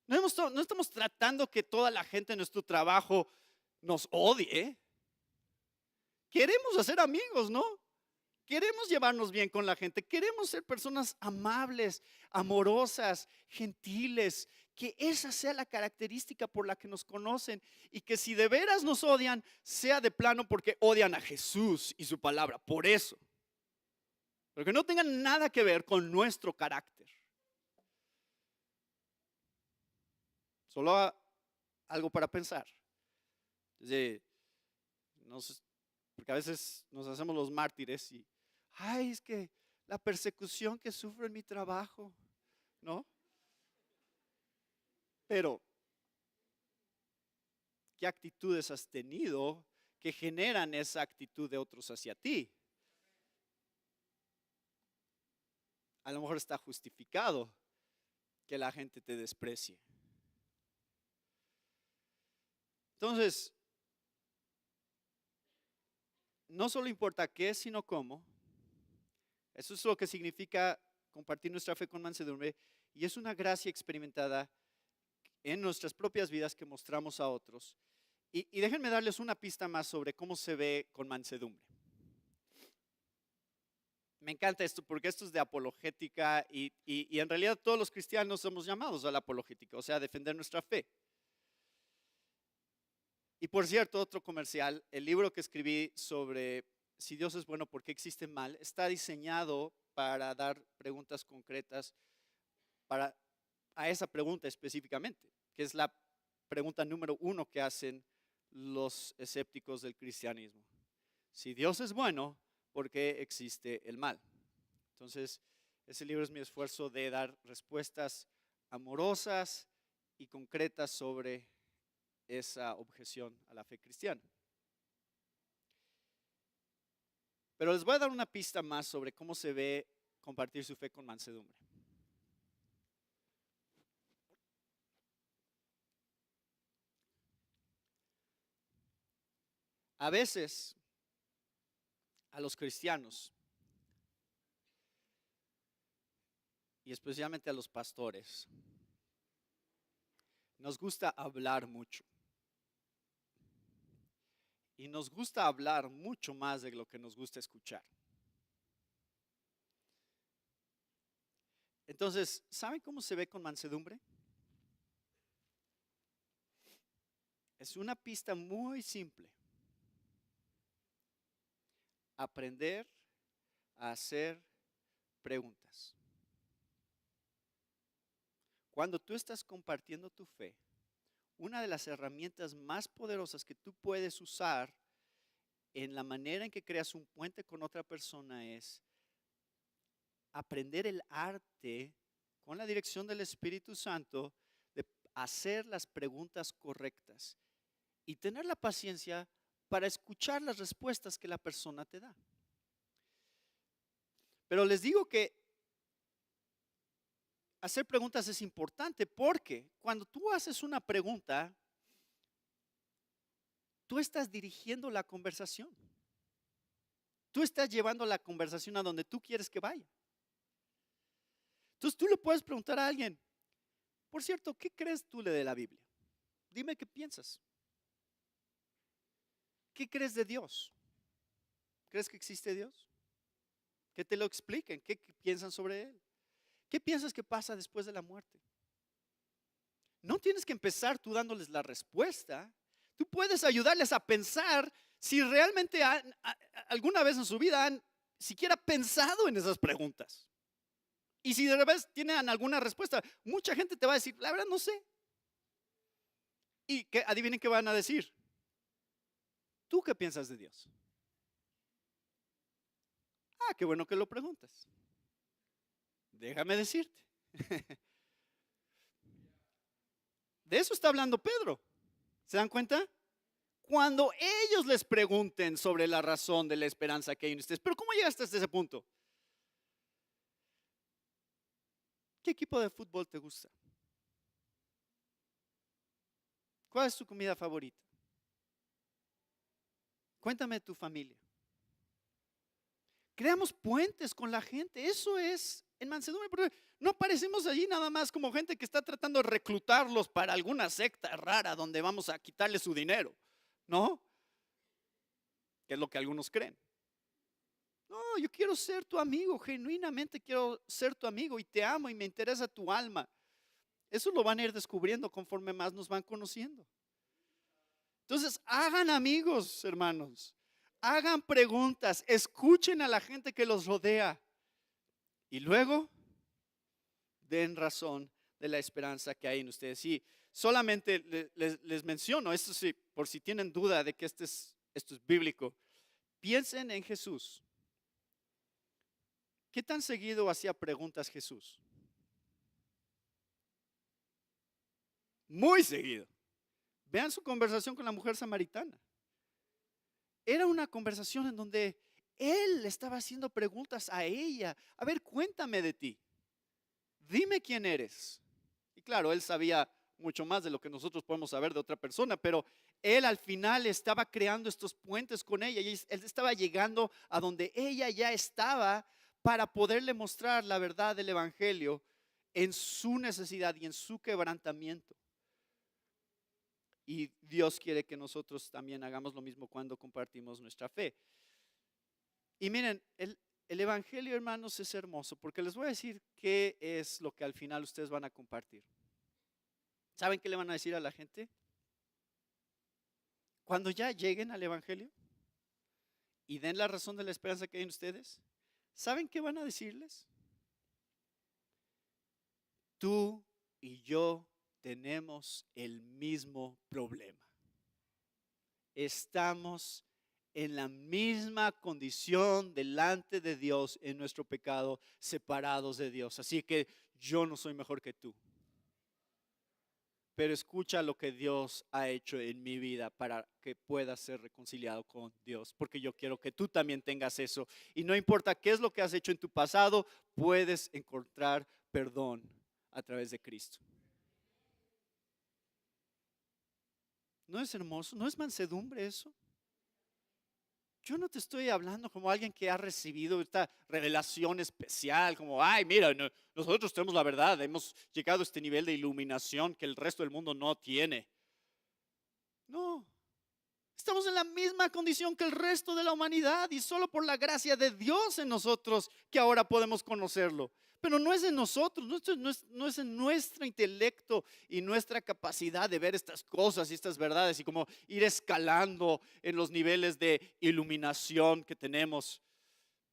No estamos tratando que toda la gente en nuestro trabajo nos odie. Queremos hacer amigos, ¿no? Queremos llevarnos bien con la gente, queremos ser personas amables, amorosas, gentiles, que esa sea la característica por la que nos conocen y que si de veras nos odian, sea de plano porque odian a Jesús y su palabra, por eso. Pero que no tengan nada que ver con nuestro carácter. Solo algo para pensar. Porque a veces nos hacemos los mártires y ay, es que la persecución que sufro en mi trabajo, ¿no? Pero, ¿qué actitudes has tenido que generan esa actitud de otros hacia ti? A lo mejor está justificado que la gente te desprecie. Entonces, no solo importa qué, sino cómo. Eso es lo que significa compartir nuestra fe con mansedumbre y es una gracia experimentada en nuestras propias vidas que mostramos a otros. Y déjenme darles una pista más sobre cómo se ve con mansedumbre. Me encanta esto porque esto es de apologética y en realidad todos los cristianos somos llamados a la apologética, o sea, a defender nuestra fe. Y por cierto, otro comercial, el libro que escribí sobre si Dios es bueno, ¿por qué existe mal? Está diseñado para dar preguntas concretas a esa pregunta específicamente, que es la pregunta número 1 que hacen los escépticos del cristianismo. Si Dios es bueno, ¿por qué existe el mal? Entonces, ese libro es mi esfuerzo de dar respuestas amorosas y concretas sobre esa objeción a la fe cristiana. Pero les voy a dar una pista más sobre cómo se ve compartir su fe con mansedumbre. A veces, a los cristianos, y especialmente a los pastores, nos gusta hablar mucho. Y nos gusta hablar mucho más de lo que nos gusta escuchar. Entonces, ¿saben cómo se ve con mansedumbre? Es una pista muy simple. Aprender a hacer preguntas. Cuando tú estás compartiendo tu fe, una de las herramientas más poderosas que tú puedes usar en la manera en que creas un puente con otra persona es aprender el arte con la dirección del Espíritu Santo de hacer las preguntas correctas y tener la paciencia para escuchar las respuestas que la persona te da. Pero les digo que hacer preguntas es importante porque cuando tú haces una pregunta, tú estás dirigiendo la conversación. Tú estás llevando la conversación a donde tú quieres que vaya. Entonces tú le puedes preguntar a alguien, por cierto, ¿qué crees tú de la Biblia? Dime qué piensas. ¿Qué crees de Dios? ¿Crees que existe Dios? Que te lo expliquen. ¿Qué piensan sobre Él? ¿Qué piensas que pasa después de la muerte? No tienes que empezar tú dándoles la respuesta. Tú puedes ayudarles a pensar si realmente alguna vez en su vida han siquiera pensado en esas preguntas. Y si de revés tienen alguna respuesta, mucha gente te va a decir, la verdad no sé. Y que adivinen qué van a decir. ¿Tú qué piensas de Dios? Ah, qué bueno que lo preguntas. Déjame decirte. De eso está hablando Pedro. ¿Se dan cuenta? Cuando ellos les pregunten sobre la razón de la esperanza que hay en ustedes. Pero ¿cómo llegaste hasta ese punto? ¿Qué equipo de fútbol te gusta? ¿Cuál es tu comida favorita? Cuéntame de tu familia. Creamos puentes con la gente. Eso es en mansedumbre. Porque no aparecemos allí nada más como gente que está tratando de reclutarlos para alguna secta rara donde vamos a quitarle su dinero. ¿No? Que es lo que algunos creen. No, yo quiero ser tu amigo. Genuinamente quiero ser tu amigo y te amo y me interesa tu alma. Eso lo van a ir descubriendo conforme más nos van conociendo. Entonces, hagan amigos, hermanos. Hagan preguntas, escuchen a la gente que los rodea y luego den razón de la esperanza que hay en ustedes. Y solamente les menciono, esto sí, por si tienen duda de que esto es bíblico, piensen en Jesús. ¿Qué tan seguido hacía preguntas Jesús? Muy seguido. Vean su conversación con la mujer samaritana. Era una conversación en donde él estaba haciendo preguntas a ella. A ver, cuéntame de ti. Dime quién eres. Y claro, él sabía mucho más de lo que nosotros podemos saber de otra persona, pero él al final estaba creando estos puentes con ella y él estaba llegando a donde ella ya estaba para poderle mostrar la verdad del evangelio en su necesidad y en su quebrantamiento. Y Dios quiere que nosotros también hagamos lo mismo cuando compartimos nuestra fe. Y miren, el evangelio, hermanos, es hermoso porque les voy a decir qué es lo que al final ustedes van a compartir. ¿Saben qué le van a decir a la gente? Cuando ya lleguen al evangelio y den la razón de la esperanza que hay en ustedes, ¿saben qué van a decirles? Tú y yo tenemos el mismo problema. Estamos en la misma condición delante de Dios en nuestro pecado, separados de Dios. Así que yo no soy mejor que tú. pero escucha lo que Dios ha hecho en mi vida para que pueda ser reconciliado con Dios, porque yo quiero que tú también tengas eso. Y no importa qué es lo que has hecho en tu pasado, puedes encontrar perdón a través de Cristo. ¿No es hermoso? ¿No es mansedumbre eso? Yo no te estoy hablando como alguien que ha recibido esta revelación especial, como, ay, mira, nosotros tenemos la verdad, hemos llegado a este nivel de iluminación que el resto del mundo no tiene. No, estamos en la misma condición que el resto de la humanidad y solo por la gracia de Dios en nosotros que ahora podemos conocerlo. Pero no es en nosotros, no es en nuestro intelecto y nuestra capacidad de ver estas cosas y estas verdades y como ir escalando en los niveles de iluminación que tenemos.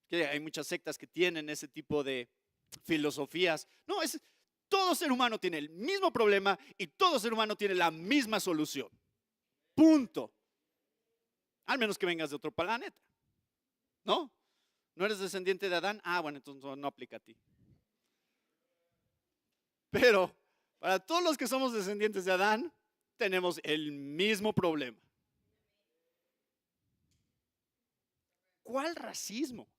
Que hay muchas sectas que tienen ese tipo de filosofías. No, todo ser humano tiene el mismo problema y todo ser humano tiene la misma solución. Punto. Al menos que vengas de otro planeta. ¿No? ¿No eres descendiente de Adán? Ah, bueno, entonces no aplica a ti. Pero para todos los que somos descendientes de Adán, tenemos el mismo problema. ¿Cuál racismo?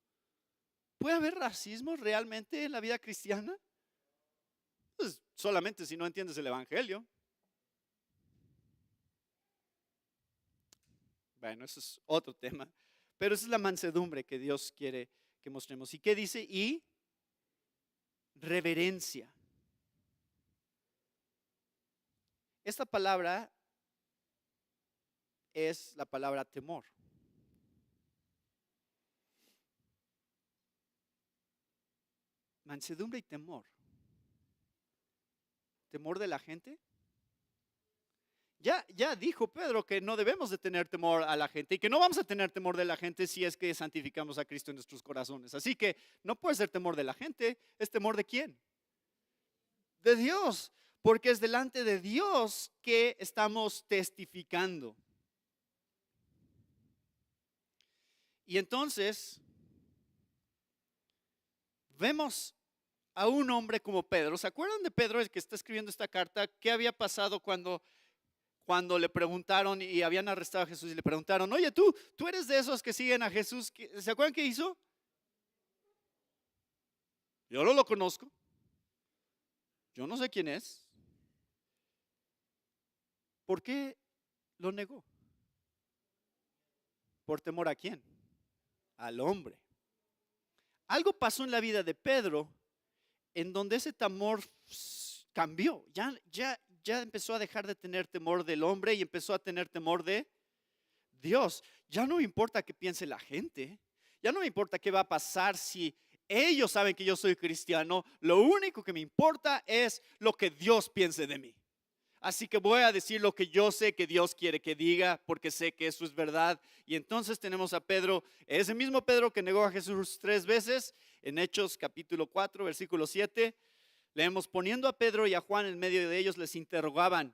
¿Puede haber racismo realmente en la vida cristiana? Pues solamente si no entiendes el Evangelio. Bueno, eso es otro tema. Pero esa es la mansedumbre que Dios quiere que mostremos. ¿Y qué dice? Y reverencia. Esta palabra es la palabra temor. Mansedumbre y temor. ¿Temor de la gente? Ya dijo Pedro que no debemos de tener temor a la gente y que no vamos a tener temor de la gente si es que santificamos a Cristo en nuestros corazones. Así que no puede ser temor de la gente, ¿es temor de quién? De Dios, porque es delante de Dios que estamos testificando. Y entonces vemos a un hombre como Pedro. ¿Se acuerdan de Pedro, el que está escribiendo esta carta? ¿Qué había pasado cuando le preguntaron y habían arrestado a Jesús y le preguntaron, oye, tú eres de esos que siguen a Jesús? ¿Se acuerdan qué hizo? Yo no lo conozco. Yo no sé quién es. ¿Por qué lo negó? ¿Por temor a quién? Al hombre. Algo pasó en la vida de Pedro en donde ese temor cambió. Ya empezó a dejar de tener temor del hombre y empezó a tener temor de Dios. Ya no me importa qué piense la gente. Ya no me importa qué va a pasar si ellos saben que yo soy cristiano. Lo único que me importa es lo que Dios piense de mí. Así que voy a decir lo que yo sé que Dios quiere que diga, porque sé que eso es verdad. Y entonces tenemos a Pedro, ese mismo Pedro que negó a Jesús 3 veces, en Hechos capítulo 4, versículo 7. Leemos, poniendo a Pedro y a Juan en medio de ellos, les interrogaban,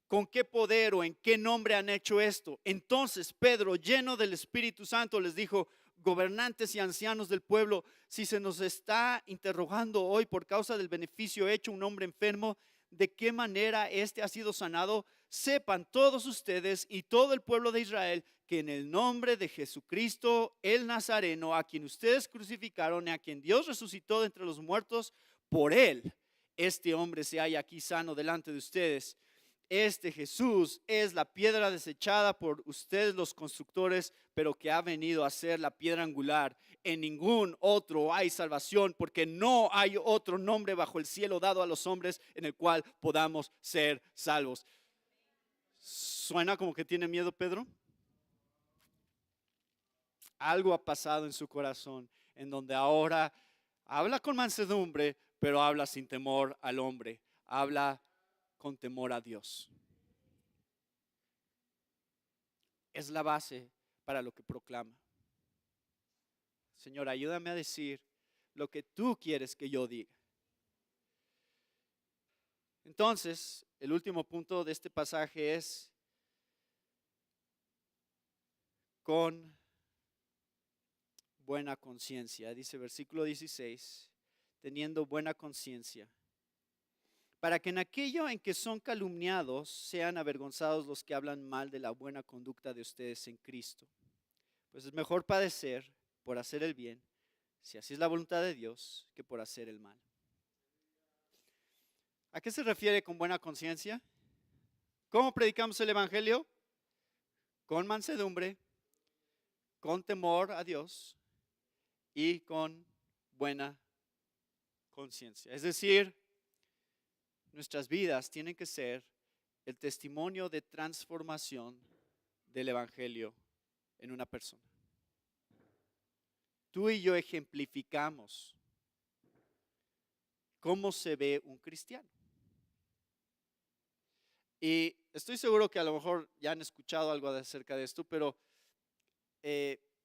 ¿con qué poder o en qué nombre han hecho esto? Entonces Pedro, lleno del Espíritu Santo, les dijo, gobernantes y ancianos del pueblo, si se nos está interrogando hoy por causa del beneficio hecho a un hombre enfermo, de qué manera éste ha sido sanado, sepan todos ustedes y todo el pueblo de Israel que en el nombre de Jesucristo el Nazareno, a quien ustedes crucificaron y a quien Dios resucitó de entre los muertos, por él este hombre se halla aquí sano delante de ustedes. Este Jesús es la piedra desechada por ustedes los constructores, pero que ha venido a ser la piedra angular. En ningún otro hay salvación, porque no hay otro nombre bajo el cielo dado a los hombres en el cual podamos ser salvos. ¿Suena como que tiene miedo Pedro? Algo ha pasado en su corazón, en donde ahora habla con mansedumbre, pero habla sin temor al hombre. Habla con temor a Dios. Es la base para lo que proclama. Señor, ayúdame a decir lo que tú quieres que yo diga. Entonces, el último punto de este pasaje es con buena conciencia. Dice versículo 16, teniendo buena conciencia. para que en aquello en que son calumniados sean avergonzados los que hablan mal de la buena conducta de ustedes en Cristo. Pues es mejor padecer por hacer el bien, si así es la voluntad de Dios, que por hacer el mal. ¿A qué se refiere con buena conciencia? ¿Cómo predicamos el Evangelio? Con mansedumbre, con temor a Dios y con buena conciencia. Es decir, nuestras vidas tienen que ser el testimonio de transformación del Evangelio en una persona. Tú y yo ejemplificamos cómo se ve un cristiano. Y estoy seguro que a lo mejor ya han escuchado algo acerca de esto, pero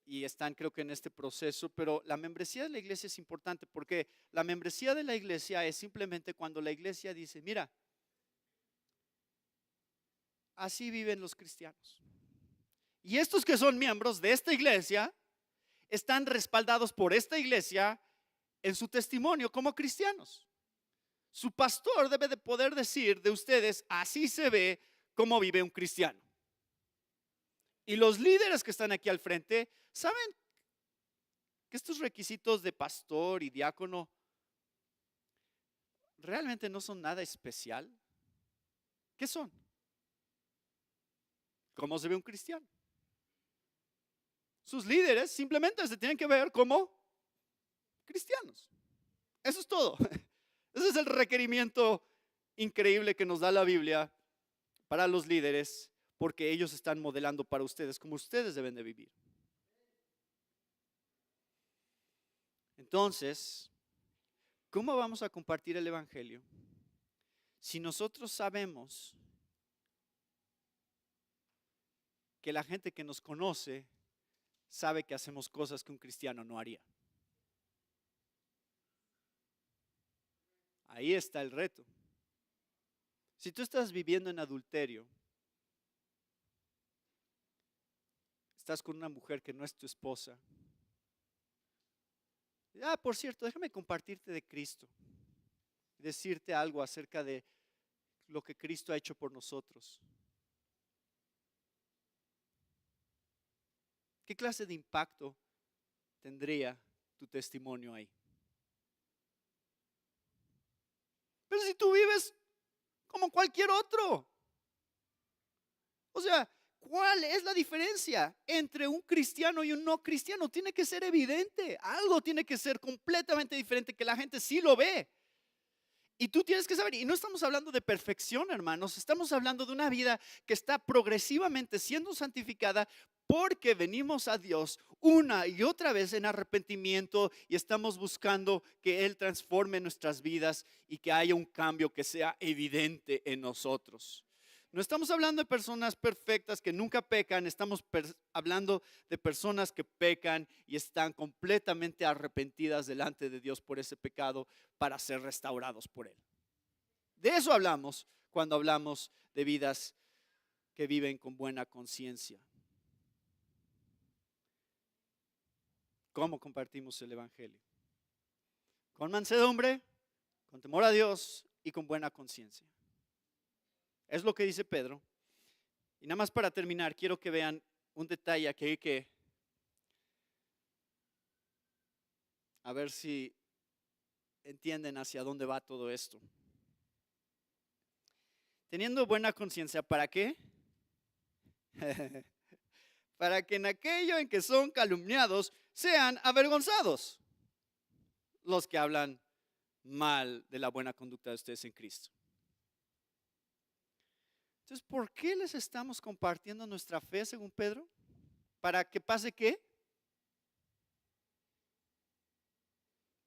y están creo que en este proceso, pero la membresía de la iglesia es importante porque la membresía de la iglesia es simplemente cuando la iglesia dice, mira, así viven los cristianos. Y estos que son miembros de esta iglesia están respaldados por esta iglesia en su testimonio como cristianos. Su pastor debe de poder decir de ustedes, así se ve cómo vive un cristiano. Y los líderes que están aquí al frente, ¿saben que estos requisitos de pastor y diácono realmente no son nada especial? ¿Qué son? ¿Cómo se ve un cristiano? Sus líderes simplemente se tienen que ver como cristianos. Eso es todo. Ese es el requerimiento increíble que nos da la Biblia para los líderes, porque ellos están modelando para ustedes como ustedes deben de vivir. Entonces, ¿cómo vamos a compartir el Evangelio si nosotros sabemos que la gente que nos conoce sabe que hacemos cosas que un cristiano no haría? Ahí está el reto. Si tú estás viviendo en adulterio, estás con una mujer que no es tu esposa. Por cierto, déjame compartirte de Cristo, decirte algo acerca de lo que Cristo ha hecho por nosotros. ¿Qué clase de impacto tendría tu testimonio ahí? Pero si tú vives como cualquier otro, o sea, ¿cuál es la diferencia entre un cristiano y un no cristiano? Tiene que ser evidente, algo tiene que ser completamente diferente, que la gente sí lo ve. Y tú tienes que saber, y no estamos hablando de perfección, hermanos, estamos hablando de una vida que está progresivamente siendo santificada porque venimos a Dios una y otra vez en arrepentimiento y estamos buscando que Él transforme nuestras vidas y que haya un cambio que sea evidente en nosotros. No estamos hablando de personas perfectas que nunca pecan, estamos hablando de personas que pecan y están completamente arrepentidas delante de Dios por ese pecado para ser restaurados por Él. De eso hablamos cuando hablamos de vidas que viven con buena conciencia. ¿Cómo compartimos el Evangelio? Con mansedumbre, con temor a Dios y con buena conciencia. Es lo que dice Pedro. Y nada más para terminar, quiero que vean un detalle aquí que a ver si entienden hacia dónde va todo esto. Teniendo buena conciencia, ¿para qué? Para que en aquello en que son calumniados sean avergonzados los que hablan mal de la buena conducta de ustedes en Cristo. Entonces, ¿por qué les estamos compartiendo nuestra fe según Pedro? ¿Para que pase qué?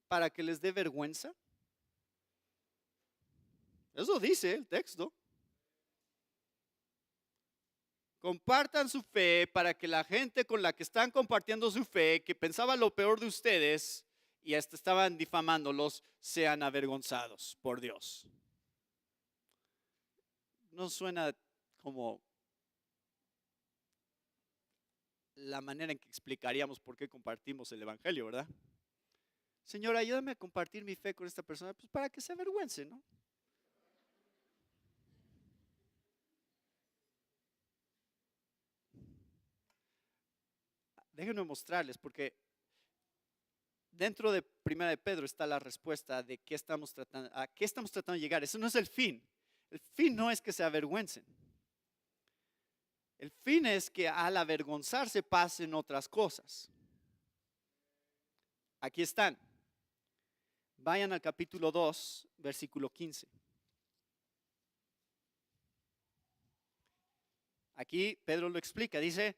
¿Para que les dé vergüenza? Eso dice el texto. Compartan su fe para que la gente con la que están compartiendo su fe, que pensaba lo peor de ustedes y hasta estaban difamándolos, sean avergonzados por Dios. No suena como la manera en que explicaríamos por qué compartimos el Evangelio, ¿verdad? Señor, ayúdame a compartir mi fe con esta persona, pues para que se avergüence, ¿no? déjenme mostrarles, porque dentro de Primera de Pedro está la respuesta de qué estamos tratando, a qué estamos tratando de llegar. Eso no es el fin. El fin no es que se avergüencen. El fin es que al avergonzarse pasen otras cosas. Aquí están. Vayan al capítulo 2, versículo 15. Aquí Pedro lo explica, dice,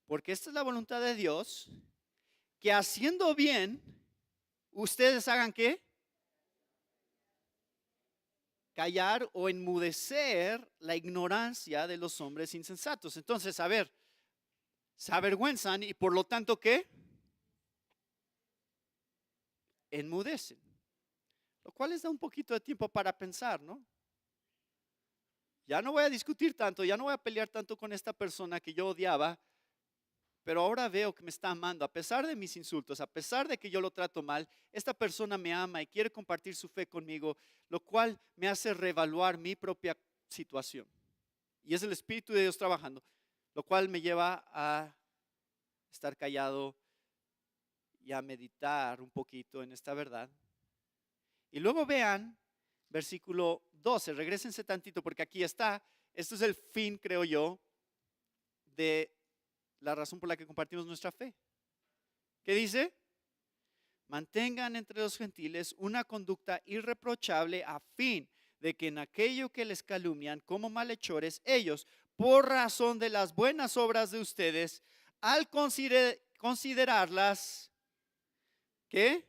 porque esta es la voluntad de Dios, que haciendo bien, ustedes hagan ¿qué? Callar o enmudecer la ignorancia de los hombres insensatos. Entonces, a ver, se avergüenzan y por lo tanto ¿qué? Enmudecen. Lo cual les da un poquito de tiempo para pensar, ¿no? Ya no voy a discutir tanto, ya no voy a pelear tanto con esta persona que yo odiaba, pero ahora veo que me está amando, a pesar de mis insultos, a pesar de que yo lo trato mal, esta persona me ama y quiere compartir su fe conmigo, lo cual me hace reevaluar mi propia situación. Y es el Espíritu de Dios trabajando, lo cual me lleva a estar callado y a meditar un poquito en esta verdad. Y luego vean versículo 12, regrésense tantito porque aquí está, esto es el fin, creo yo, de la razón por la que compartimos nuestra fe. ¿Qué dice? Mantengan entre los gentiles una conducta irreprochable a fin de que en aquello que les calumnian como malhechores, ellos, por razón de las buenas obras de ustedes, al considerarlas, ¿qué?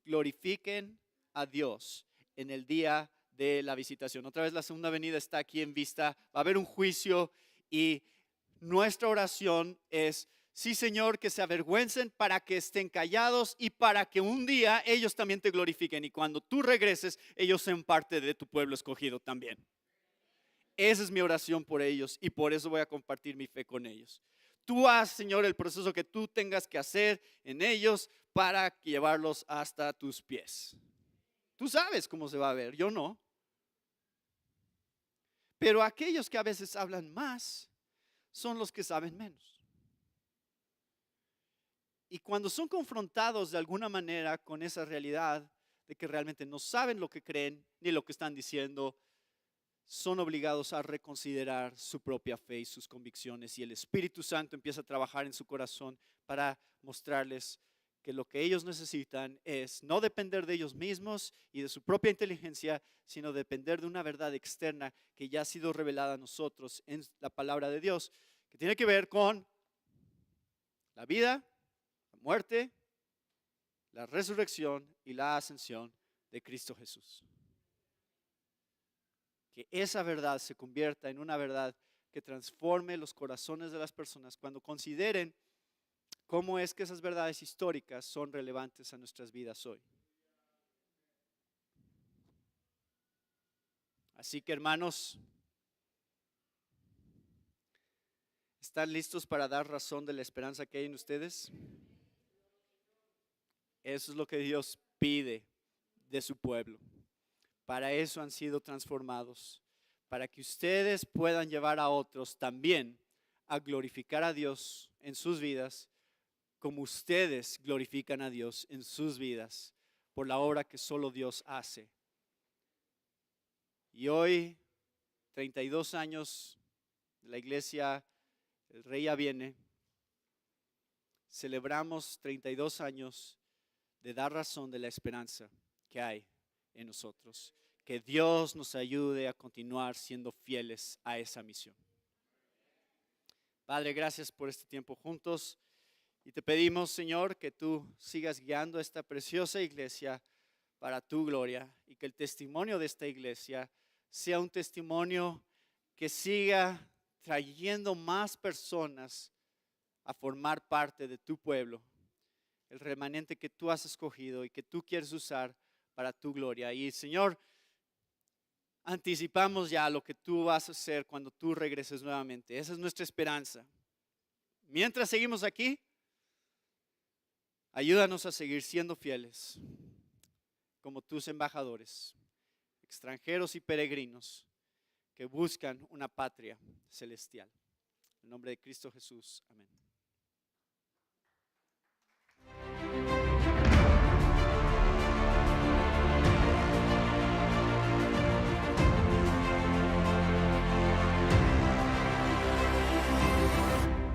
Glorifiquen a Dios en el día de la visitación. Otra vez la segunda venida está aquí en vista, va a haber un juicio y nuestra oración es, sí Señor, que se avergüencen para que estén callados y para que un día ellos también te glorifiquen y cuando tú regreses ellos sean parte de tu pueblo escogido también. Esa es mi oración por ellos y por eso voy a compartir mi fe con ellos. Tú haz, Señor, el proceso que tú tengas que hacer en ellos para llevarlos hasta tus pies. Tú sabes cómo se va a ver, yo no. Pero aquellos que a veces hablan más son los que saben menos. Y cuando son confrontados de alguna manera con esa realidad de que realmente no saben lo que creen ni lo que están diciendo, son obligados a reconsiderar su propia fe y sus convicciones y el Espíritu Santo empieza a trabajar en su corazón para mostrarles que lo que ellos necesitan es no depender de ellos mismos y de su propia inteligencia, sino depender de una verdad externa que ya ha sido revelada a nosotros en la palabra de Dios, que tiene que ver con la vida, la muerte, la resurrección y la ascensión de Cristo Jesús. Que esa verdad se convierta en una verdad que transforme los corazones de las personas cuando consideren cómo es que esas verdades históricas son relevantes a nuestras vidas hoy. Así que hermanos, ¿están listos para dar razón de la esperanza que hay en ustedes? Eso es lo que Dios pide de su pueblo. Para eso han sido transformados, para que ustedes puedan llevar a otros también a glorificar a Dios en sus vidas, como ustedes glorifican a Dios en sus vidas por la obra que solo Dios hace. Y hoy, 32 años de la iglesia, el Rey ya viene, celebramos 32 años de dar razón de la esperanza que hay en nosotros. Que Dios nos ayude a continuar siendo fieles a esa misión. Padre, gracias por este tiempo juntos y te pedimos, Señor, que tú sigas guiando esta preciosa iglesia para tu gloria y que el testimonio de esta iglesia sea un testimonio que siga trayendo más personas a formar parte de tu pueblo, el remanente que tú has escogido y que tú quieres usar para tu gloria. Y Señor, anticipamos ya lo que tú vas a hacer cuando tú regreses nuevamente. Esa es nuestra esperanza. Mientras seguimos aquí, ayúdanos a seguir siendo fieles como tus embajadores, extranjeros y peregrinos que buscan una patria celestial. En el nombre de Cristo Jesús, amén.